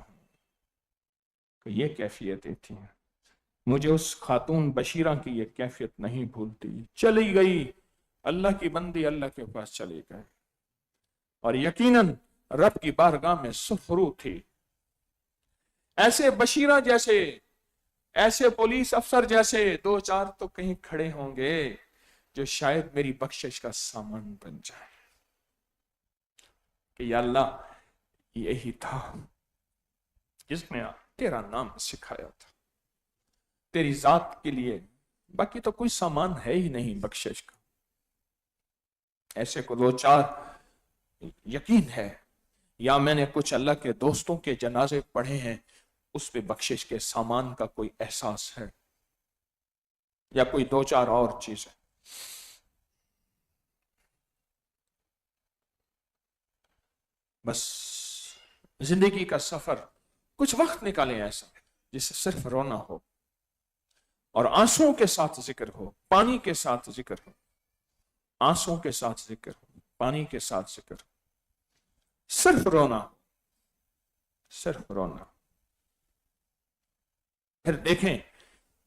تو یہ کیفیتیں تھیں. مجھے اس خاتون بشیرہ کی یہ کیفیت نہیں بھولتی. چلی گئی اللہ کی بندی, اللہ کے پاس چلی گئے, اور یقیناً رب کی بارگاہ میں سرخرو تھی. ایسے بشیرہ جیسے, ایسے پولیس افسر جیسے 2-4 تو کہیں کھڑے ہوں گے جو شاید میری بخشش کا سامان بن جائے کہ یا اللہ یہی تھا جس نے تیرا نام سکھایا تھا تیری ذات کے لیے, باقی تو کوئی سامان ہے ہی نہیں بخشش کا. ایسے کو 2-4 یقین ہے, یا میں نے کچھ اللہ کے دوستوں کے جنازے پڑھے ہیں, اس پہ بخشش کے سامان کا کوئی احساس ہے, یا کوئی 2-4 اور چیز ہے. بس زندگی کا سفر کچھ وقت نکالیں ایسا جس سے صرف رونا ہو اور آنسوں کے ساتھ ذکر ہو, پانی کے ساتھ ذکر ہو, آنسوں کے ساتھ ذکر ہو, پانی کے ساتھ ذکر ہو, صرف رونا, صرف رونا. پھر دیکھیں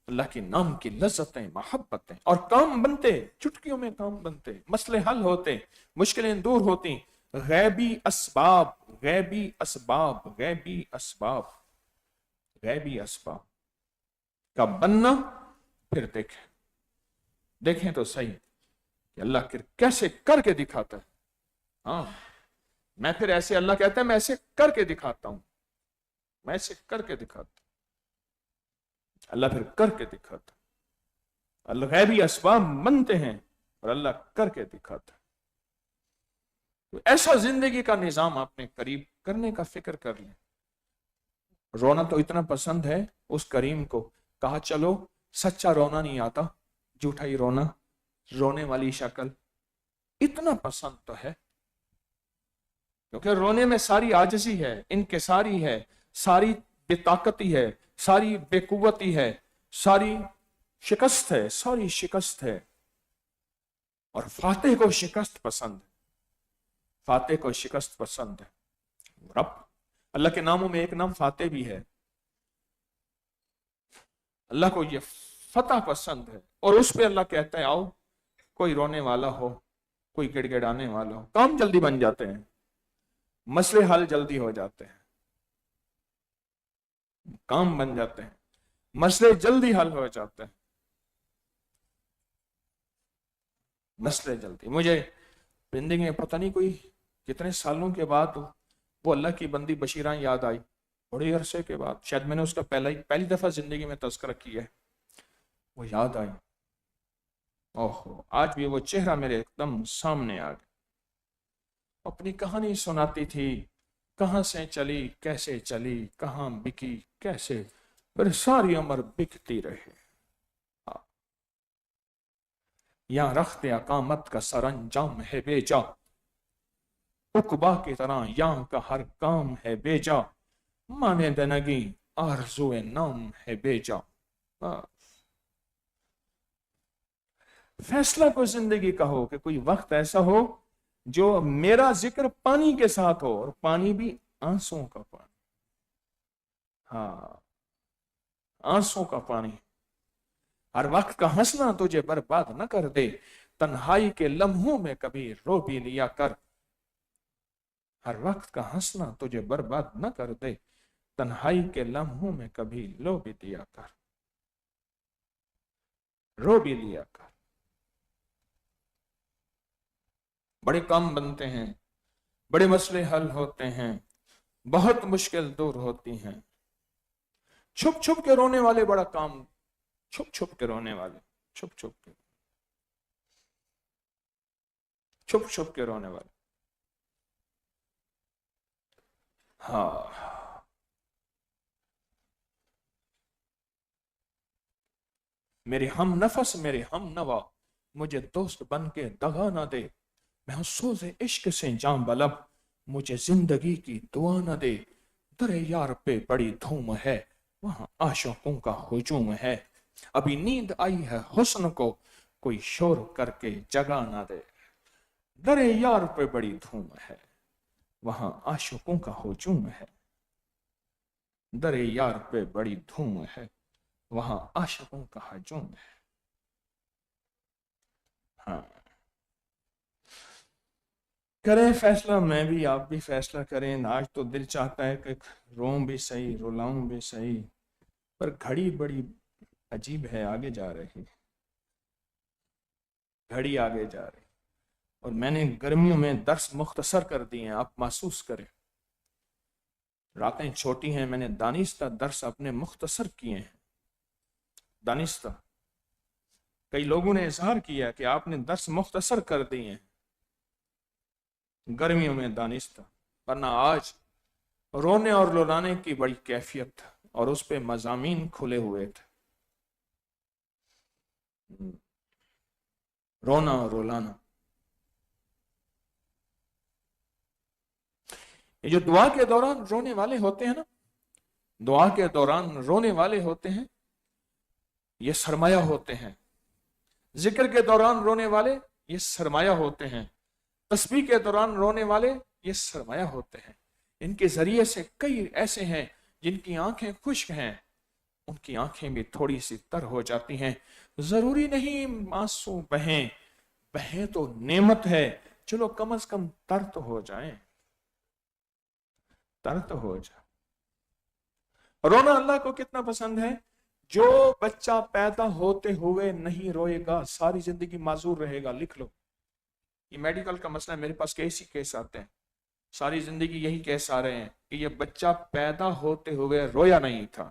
اللہ کے نام کی لذتیں, محبتیں, اور کام بنتے, چٹکیوں میں کام بنتے, مسئلے حل ہوتے, مشکلیں دور ہوتی. غیبی اسباب, غیبی اسباب, غیبی اسباب, غیبی اسباب کا بننا. پھر دیکھیں تو صحیح کہ اللہ کیسے کر کے دکھاتا ہے. ہاں میں پھر ایسے, اللہ کہتا ہے میں ایسے کر کے دکھاتا ہوں, میں ایسے کر کے دکھاتا ہوں. اللہ پھر کر کے دکھاتا. اللہ غیبی اسباب بنتے ہیں اور اللہ کر کے دکھاتا. تو ایسا زندگی کا نظام آپ نے قریب کرنے کا فکر کر لیں. رونا تو اتنا پسند ہے اس کریم کو, کہا چلو سچا رونا نہیں آتا, جھوٹا ہی رونا, رونے والی شکل اتنا پسند تو ہے, کیونکہ رونے میں ساری عاجزی ہے, انکساری ہے, ساری بے طاقتی ہے, ساری بے قوتی ہے, ساری شکست ہے, ساری شکست ہے. اور فاتح کو شکست پسند ہے, فاتح کو شکست پسند ہے. رب اللہ کے ناموں میں ایک نام فاتح بھی ہے. اللہ کو یہ فتح پسند ہے, اور اس پہ اللہ کہتا ہے آؤ کوئی رونے والا ہو کوئی گڑگڑانے والا ہو، کام جلدی بن جاتے ہیں، مسئلے حل جلدی ہو جاتے ہیں، کام بن جاتے ہیں، مسئلے جلدی حل ہو جاتے ہیں، مسئلے جلدی. مجھے زندگی میں پتہ نہیں کوئی کتنے سالوں کے بعد وہ اللہ کی بندی بشیرہ یاد آئی، بڑے عرصے کے بعد، شاید میں نے اس کا پہلی دفعہ زندگی میں تذکرہ کیا ہے، وہ یاد آئی. اوہو، آج بھی وہ چہرہ میرے ایک دم سامنے آ گیا. اپنی کہانی سناتی تھی، کہاں سے چلی، کیسے چلی، کہاں بکی، کیسے، پھر ساری عمر بکتی رہی. یا رخت اقامت کا سر انجام ہے بے جا، عقبا کی طرح یہاں کا ہر کام ہے بے جا، مانے دنگی آرزو نام ہے بے جا. فیصلہ کو زندگی کا ہو کہ کوئی وقت ایسا ہو جو میرا ذکر پانی کے ساتھ ہو، اور پانی بھی آنسوں کا پانی. ہاں، آنسوں کا پانی. ہر وقت کا ہنسنا تجھے برباد نہ کر دے، تنہائی کے لمحوں میں کبھی رو بھی لیا کر. ہر وقت کا ہنسنا تجھے برباد نہ کر دے، تنہائی کے لمحوں میں کبھی رو بھی لیا کر، رو بھی لیا کر. بڑے کام بنتے ہیں، بڑے مسئلے حل ہوتے ہیں، بہت مشکل دور ہوتی ہیں. چھپ چھپ کے رونے والے بڑا کام، چھپ چھپ کے رونے والے، چھپ چھپ کے، چھپ چھپ کے رونے والے. ہاں، میرے ہم نفس، میرے ہم نوا، مجھے دوست بن کے دغا نہ دے. میں سوز عشق سے جاں بلب، مجھے زندگی کی دعا نہ دے. در یار پہ بڑی دھوم ہے، وہاں عاشقوں کا ہجوم ہے. ابھی نیند آئی ہے حسن کو، کوئی شور کر کے جگا نہ دے. در یار پہ بڑی دھوم ہے، وہاں عاشقوں کا ہجوم ہے. در یار پہ بڑی دھوم ہے، وہاں عاشقوں کا ہجوم ہے. ہاں، کریں فیصلہ، میں بھی، آپ بھی فیصلہ کریں. آج تو دل چاہتا ہے کہ روم بھی صحیح، رلاؤں بھی صحیح، پر گھڑی بڑی عجیب ہے، آگے جا رہی، گھڑی آگے جا رہی. اور میں نے گرمیوں میں درس مختصر کر دیے ہیں، آپ محسوس کریں. راتیں چھوٹی ہیں، میں نے دانستہ درس اپنے مختصر کیے ہیں. دانستہ، کئی لوگوں نے اظہار کیا کہ آپ نے درس مختصر کر دیے ہیں گرمیوں میں دانستہ. ورنہ آج رونے اور رلانے کی بڑی کیفیت، اور اس پہ مضامین کھلے ہوئے تھے. رونا اور رلانا. یہ جو دعا کے دوران رونے والے ہوتے ہیں نا، دعا کے دوران رونے والے ہوتے ہیں، یہ سرمایہ ہوتے ہیں. ذکر کے دوران رونے والے یہ سرمایہ ہوتے ہیں. تسبیح کے دوران رونے والے یہ سرمایہ ہوتے ہیں. ان کے ذریعے سے کئی ایسے ہیں جن کی آنکھیں خشک ہیں، ان کی آنکھیں بھی تھوڑی سی تر ہو جاتی ہیں. ضروری نہیں آنسو بہیں، بہیں تو نعمت ہے، چلو کم از کم تر تو ہو جائیں، تر تو ہو جائیں. رونا اللہ کو کتنا پسند ہے. جو بچہ پیدا ہوتے ہوئے نہیں روئے گا ساری زندگی معذور رہے گا. لکھ لو، یہ میڈیکل کا مسئلہ ہے، میرے پاس کیس ہی کیس آتے ہیں، ساری زندگی یہی کیس آ رہے ہیں کہ یہ بچہ پیدا ہوتے ہوئے رویا نہیں تھا،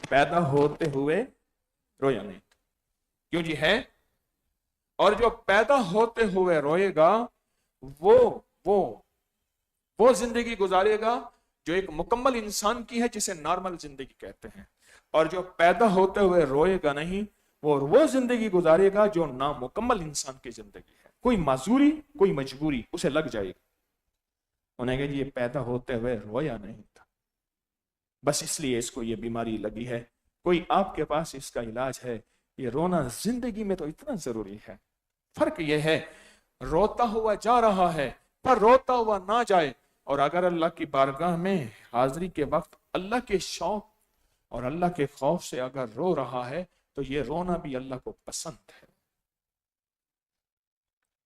پیدا ہوتے ہوئے رویا نہیں تھا. کیوں جی ہے. اور جو پیدا ہوتے ہوئے روئے گا وہ زندگی گزارے گا جو ایک مکمل انسان کی ہے، جسے نارمل زندگی کہتے ہیں. اور جو پیدا ہوتے ہوئے روئے گا نہیں، وہ زندگی گزارے گا جو نامکمل انسان کی زندگی ہے. کوئی معذوری، کوئی مجبوری اسے لگ جائے گی. انہیں کہ جی یہ پیدا ہوتے ہوئے رویا نہیں تھا، بس اس لیے اس کو یہ بیماری لگی ہے. کوئی آپ کے پاس اس کا علاج ہے. یہ رونا زندگی میں تو اتنا ضروری ہے. فرق یہ ہے، روتا ہوا جا رہا ہے پر روتا ہوا نہ جائے. اور اگر اللہ کی بارگاہ میں حاضری کے وقت اللہ کے شوق اور اللہ کے خوف سے اگر رو رہا ہے تو یہ رونا بھی اللہ کو پسند ہے.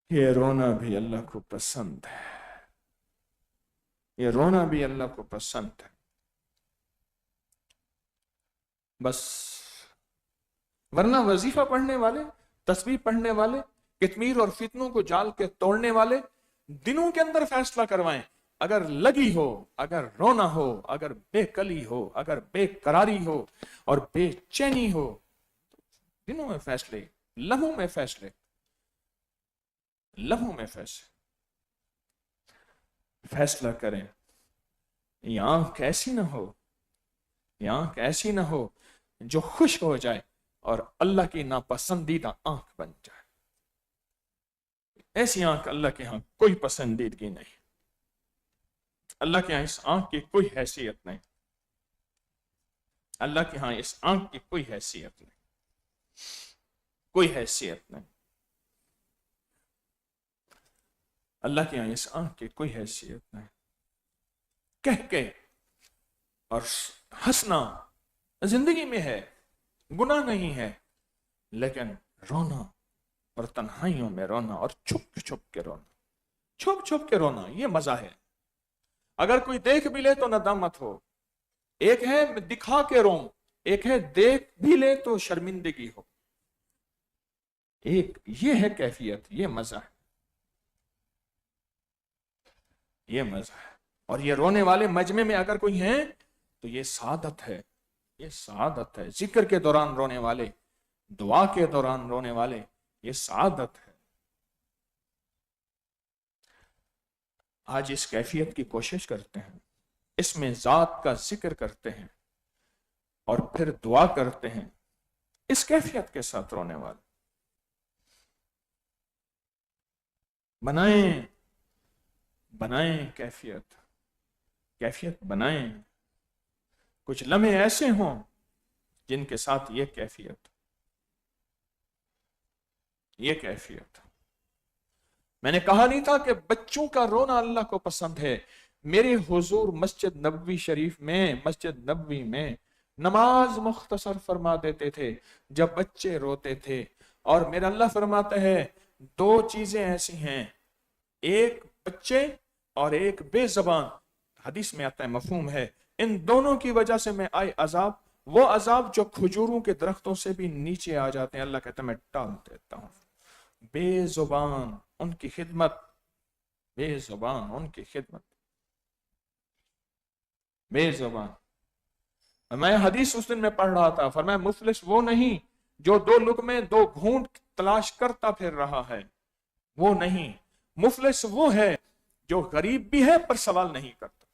یہ رونا بھی اللہ کو پسند ہے، یہ رونا بھی اللہ کو پسند ہے۔ بس ورنہ وظیفہ پڑھنے والے، تسبیح پڑھنے والے، کتمیر اور فتنوں کو جال کے توڑنے والے دنوں کے اندر فیصلہ کروائیں، اگر لگی ہو، اگر رونا ہو، اگر بے کلی ہو، اگر بے قراری ہو اور بے چینی ہو، دنوں میں فیصلے، لمحوں میں فیصلے، لمحوں میں فیصلہ کریں۔ یہ آنکھ ایسی نہ ہو، یہ آنکھ ایسی نہ ہو جو خشک ہو جائے اور اللہ کی ناپسندیدہ آنکھ بن جائے۔ ایسی آنکھ اللہ کے ہاں کوئی پسندیدگی نہیں، اللہ کے ہاں اس آنکھ کی کوئی حیثیت نہیں، اللہ کے ہاں اس آنکھ کی کوئی حیثیت نہیں، کوئی حیثیت نہیں، اللہ کے ہاں اس آنکھ کی کوئی حیثیت نہیں۔ کہہ کے اور ہنسنا زندگی میں ہے، گناہ نہیں ہے، لیکن رونا اور تنہائیوں میں رونا اور چھپ چھپ کے رونا، چھپ چھپ کے رونا، یہ مزہ ہے۔ اگر کوئی دیکھ بھی لے تو ندامت ہو، ایک ہے دکھا کے روم، ایک ہے دیکھ بھی لے تو شرمندگی ہو، ایک یہ ہے کیفیت، یہ مزہ ہے، یہ مزہ ہے۔ اور یہ رونے والے مجمع میں اگر کوئی ہیں تو یہ سعادت ہے، یہ سعادت ہے۔ ذکر کے دوران رونے والے، دعا کے دوران رونے والے، یہ سعادت ہے۔ آج اس کیفیت کی کوشش کرتے ہیں، اس میں ذات کا ذکر کرتے ہیں اور پھر دعا کرتے ہیں، اس کیفیت کے ساتھ رونے والے بنائیں کیفیت بنائیں۔ کچھ لمحے ایسے ہوں جن کے ساتھ یہ کیفیت میں نے کہا نہیں تھا کہ بچوں کا رونا اللہ کو پسند ہے۔ میرے حضور مسجد نبوی شریف میں، مسجد نبوی میں نماز مختصر فرما دیتے تھے جب بچے روتے تھے، اور میرا اللہ فرماتا ہے دو چیزیں ایسی ہیں، ایک بچے اور ایک بے زبان، حدیث میں آتا ہے، مفہوم ہے، ان دونوں کی وجہ سے میں آئے عذاب، وہ عذاب جو کھجوروں کے درختوں سے بھی نیچے آ جاتے ہیں، اللہ کہتا ہے میں ٹال دیتا ہوں۔ بے زبان ان کی خدمت، بے زبان ان کی خدمت، بے زبان۔ میں حدیث اس دن میں پڑھ رہا تھا، فرمایا مفلس وہ نہیں جو دو لقمے دو گھونٹ تلاش کرتا پھر رہا ہے، وہ نہیں۔ مفلس وہ ہے جو غریب بھی ہے پر سوال نہیں کرتا۔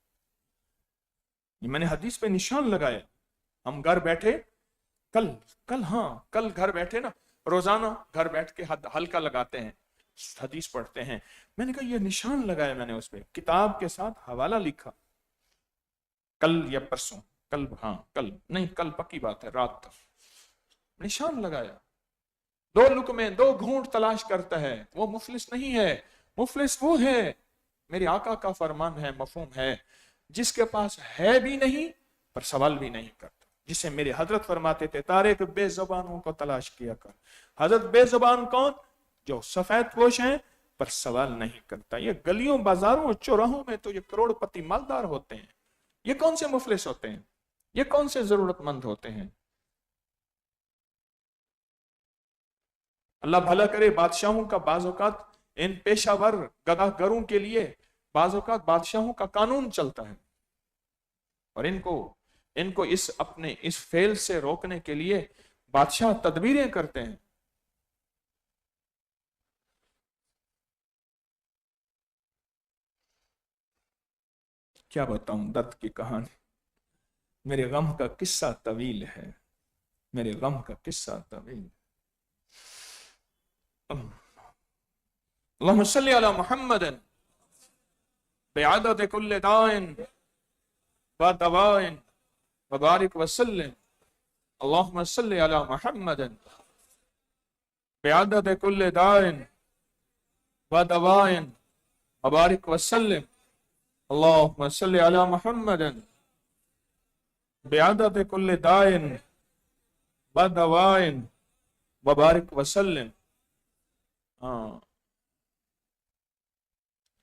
یہ میں نے حدیث پہ نشان لگایا۔ ہم گھر بیٹھے کل گھر بیٹھے نا، روزانہ گھر بیٹھ کے حلقہ لگاتے ہیں، حدیث پڑھتے ہیں، میں نے کہا یہ نشان لگایا، میں نے اس پہ کتاب کے ساتھ حوالہ لکھا، کل یا پرسوں، کل پکی بات ہے، رات تک نشان لگایا۔ دو لقمے دو گھونٹ تلاش کرتا ہے، وہ مفلس نہیں ہے۔ مفلس وہ ہے، میرے آقا کا فرمان ہے، مفہوم ہے، جس کے پاس ہے بھی نہیں پر سوال بھی نہیں کرتا، جسے میرے حضرت فرماتے تھے طارق بے زبانوں کو تلاش کیا کر۔ حضرت بے زبان کون؟ جو سفید پوش ہیں پر سوال نہیں کرتا۔ یہ گلیوں بازاروں چوراہوں میں تو یہ کروڑ پتی مالدار ہوتے ہیں، یہ کون سے مفلس ہوتے ہیں؟ یہ کون سے ضرورت مند ہوتے ہیں؟ اللہ بھلا کرے۔ بادشاہوں کا بعض اوقات ان پیشہ ور گداہ گروں کے لیے بعض اوقات بادشاہوں کا قانون چلتا ہے، اور ان کو اپنے اس فعل سے روکنے کے لیے بادشاہ تدبیریں کرتے ہیں۔ کیا بتاؤں درد کی کہانی، میرے غم کا قصہ طویل ہے، میرے غم کا قصہ طویل۔ اللہم صلی علی محمد بعدد کل دائن و دوائن وبارک وسلم۔ اللہم صلی علی محمد بعدد کل دائن و دوائن وبارک وسلم۔ اللہم صلی علی محمد بعدد کل دائن و دوائن وبارک وسلم۔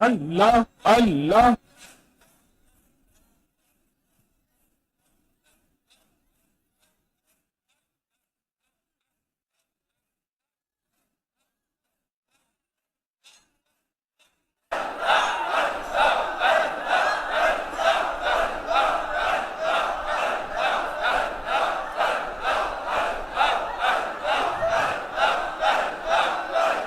اللہ اللہ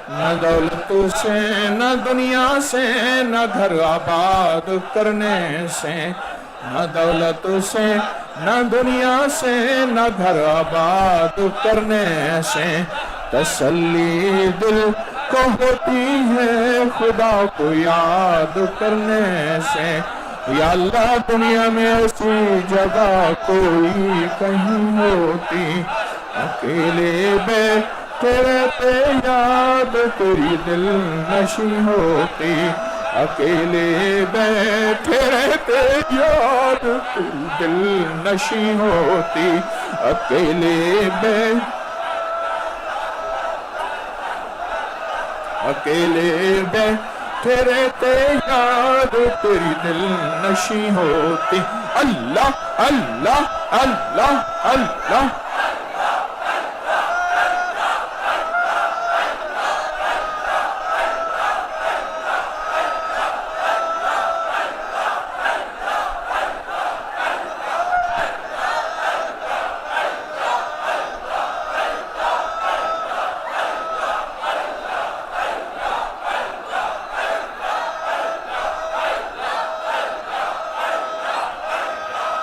نہ دولت سے نہ دنیا سے نہ گھر آباد کرنے سے، نہ دولت سے نہ دنیا سے نہ گھر آباد کرنے سے، تسلی دل کو ہوتی ہے خدا کو یاد کرنے سے۔ یا اللہ دنیا میں ایسی جگہ کوئی کہیں ہوتی، اکیلے بیٹھے رہتے یاد تیری دل نشیں ہوتی، اکیلے بیٹھے رہتے یاد تیری دل نشیں ہوتی، اکیلے بیٹھے رہتے یاد تیری دل نشیں ہوتی۔ اللہ اللہ اللہ اللہ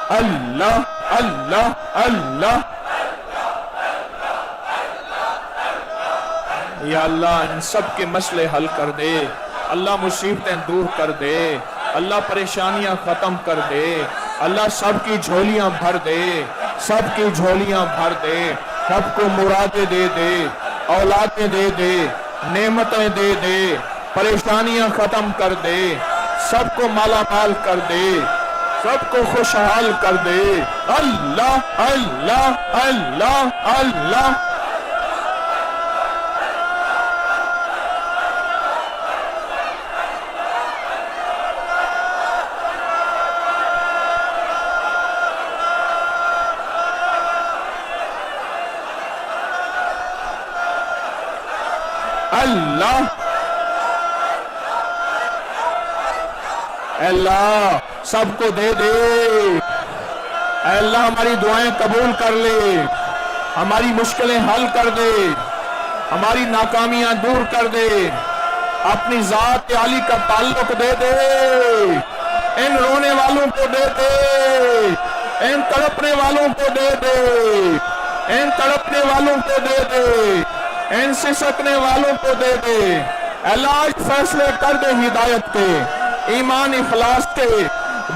اللہ اللہ اللہ۔ یا اللہ ان سب کے مسئلے حل کر دے، اللہ مصیبتیں دور کر دے، اللہ پریشانیاں ختم کر دے، اللہ سب کی جھولیاں بھر دے، سب کی جھولیاں بھر دے، سب کو مرادیں دے دے، اولادیں دے دے، نعمتیں دے دے، پریشانیاں ختم کر دے، سب کو مالا مال کر دے، سب کو خوشحال کر دے۔ اللہ اللہ اللہ اللہ۔ اللہ اللہ سب کو دے دے، اے اللہ ہماری دعائیں قبول کر لے، ہماری مشکلیں حل کر دے، ہماری ناکامیاں دور کر دے، اپنی ذات عالی کا تعلق دے دے، ان رونے والوں کو دے دے، ان تڑپنے والوں کو دے دے، ان تڑپنے والوں کو دے دے، ان سسکنے والوں کو دے دے۔ اللہ آج فیصلے کر دے ہدایت کے، ایمان اخلاص کے،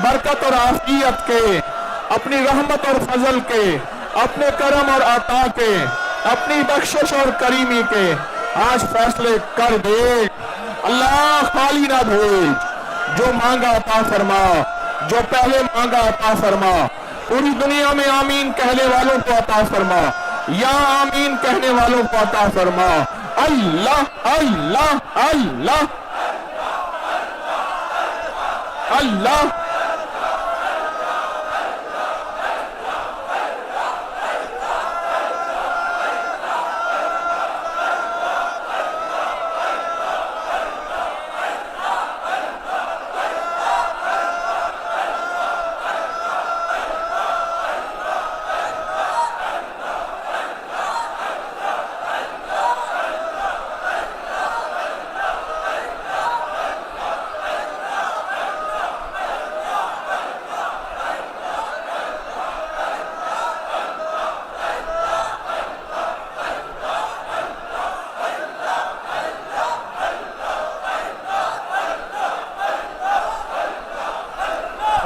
برکت اور عافیت کے، اپنی رحمت اور فضل کے، اپنے کرم اور عطا کے، اپنی بخشش اور کریمی کے آج فیصلے کر دے۔ اللہ خالی نہ بھیج، جو مانگا عطا فرما، جو پہلے مانگا عطا فرما، پوری دنیا میں آمین کہنے والوں کو عطا فرما، یا آمین کہنے والوں کو عطا فرما۔ اللہ اللہ اللہ اللہ۔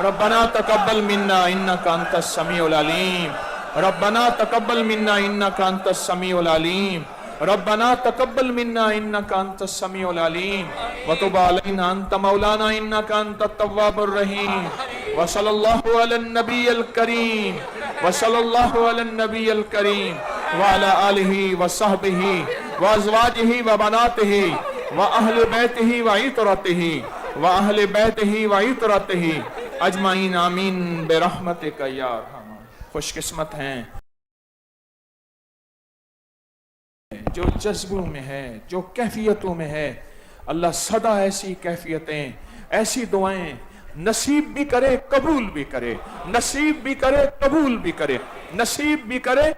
ربنا تقبل منا انك انت السميع العليم، ربنا تقبل منا انك انت السميع العليم، ربنا تقبل منا انك انت السميع العليم، وتب علينا انت مولانا انك انت التواب الرحيم، وصلى الله على النبي الكريم، وصلى الله على النبي الكريم وعلى آله وصحبه وازواجه وبناته واهل بيته وعترته وأهل بیتہ وعطرتہ اجمعین آمین برحمتک یا ارحم۔ خوش قسمت ہیں جو جذبوں میں ہے، جو کیفیتوں میں ہے۔ اللہ سدا ایسی کیفیتیں، ایسی دعائیں نصیب بھی کرے، قبول بھی کرے، نصیب بھی کرے، قبول بھی کرے، نصیب بھی کرے۔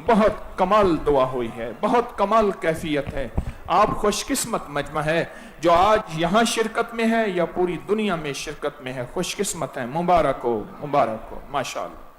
بہت کمال دعا ہوئی ہے، بہت کمال کیفیت ہے۔ آپ خوش قسمت مجمع ہے جو آج یہاں شرکت میں ہے یا پوری دنیا میں شرکت میں ہے، خوش قسمت ہے۔ مبارک ہو، مبارک ہو، ماشاءاللہ۔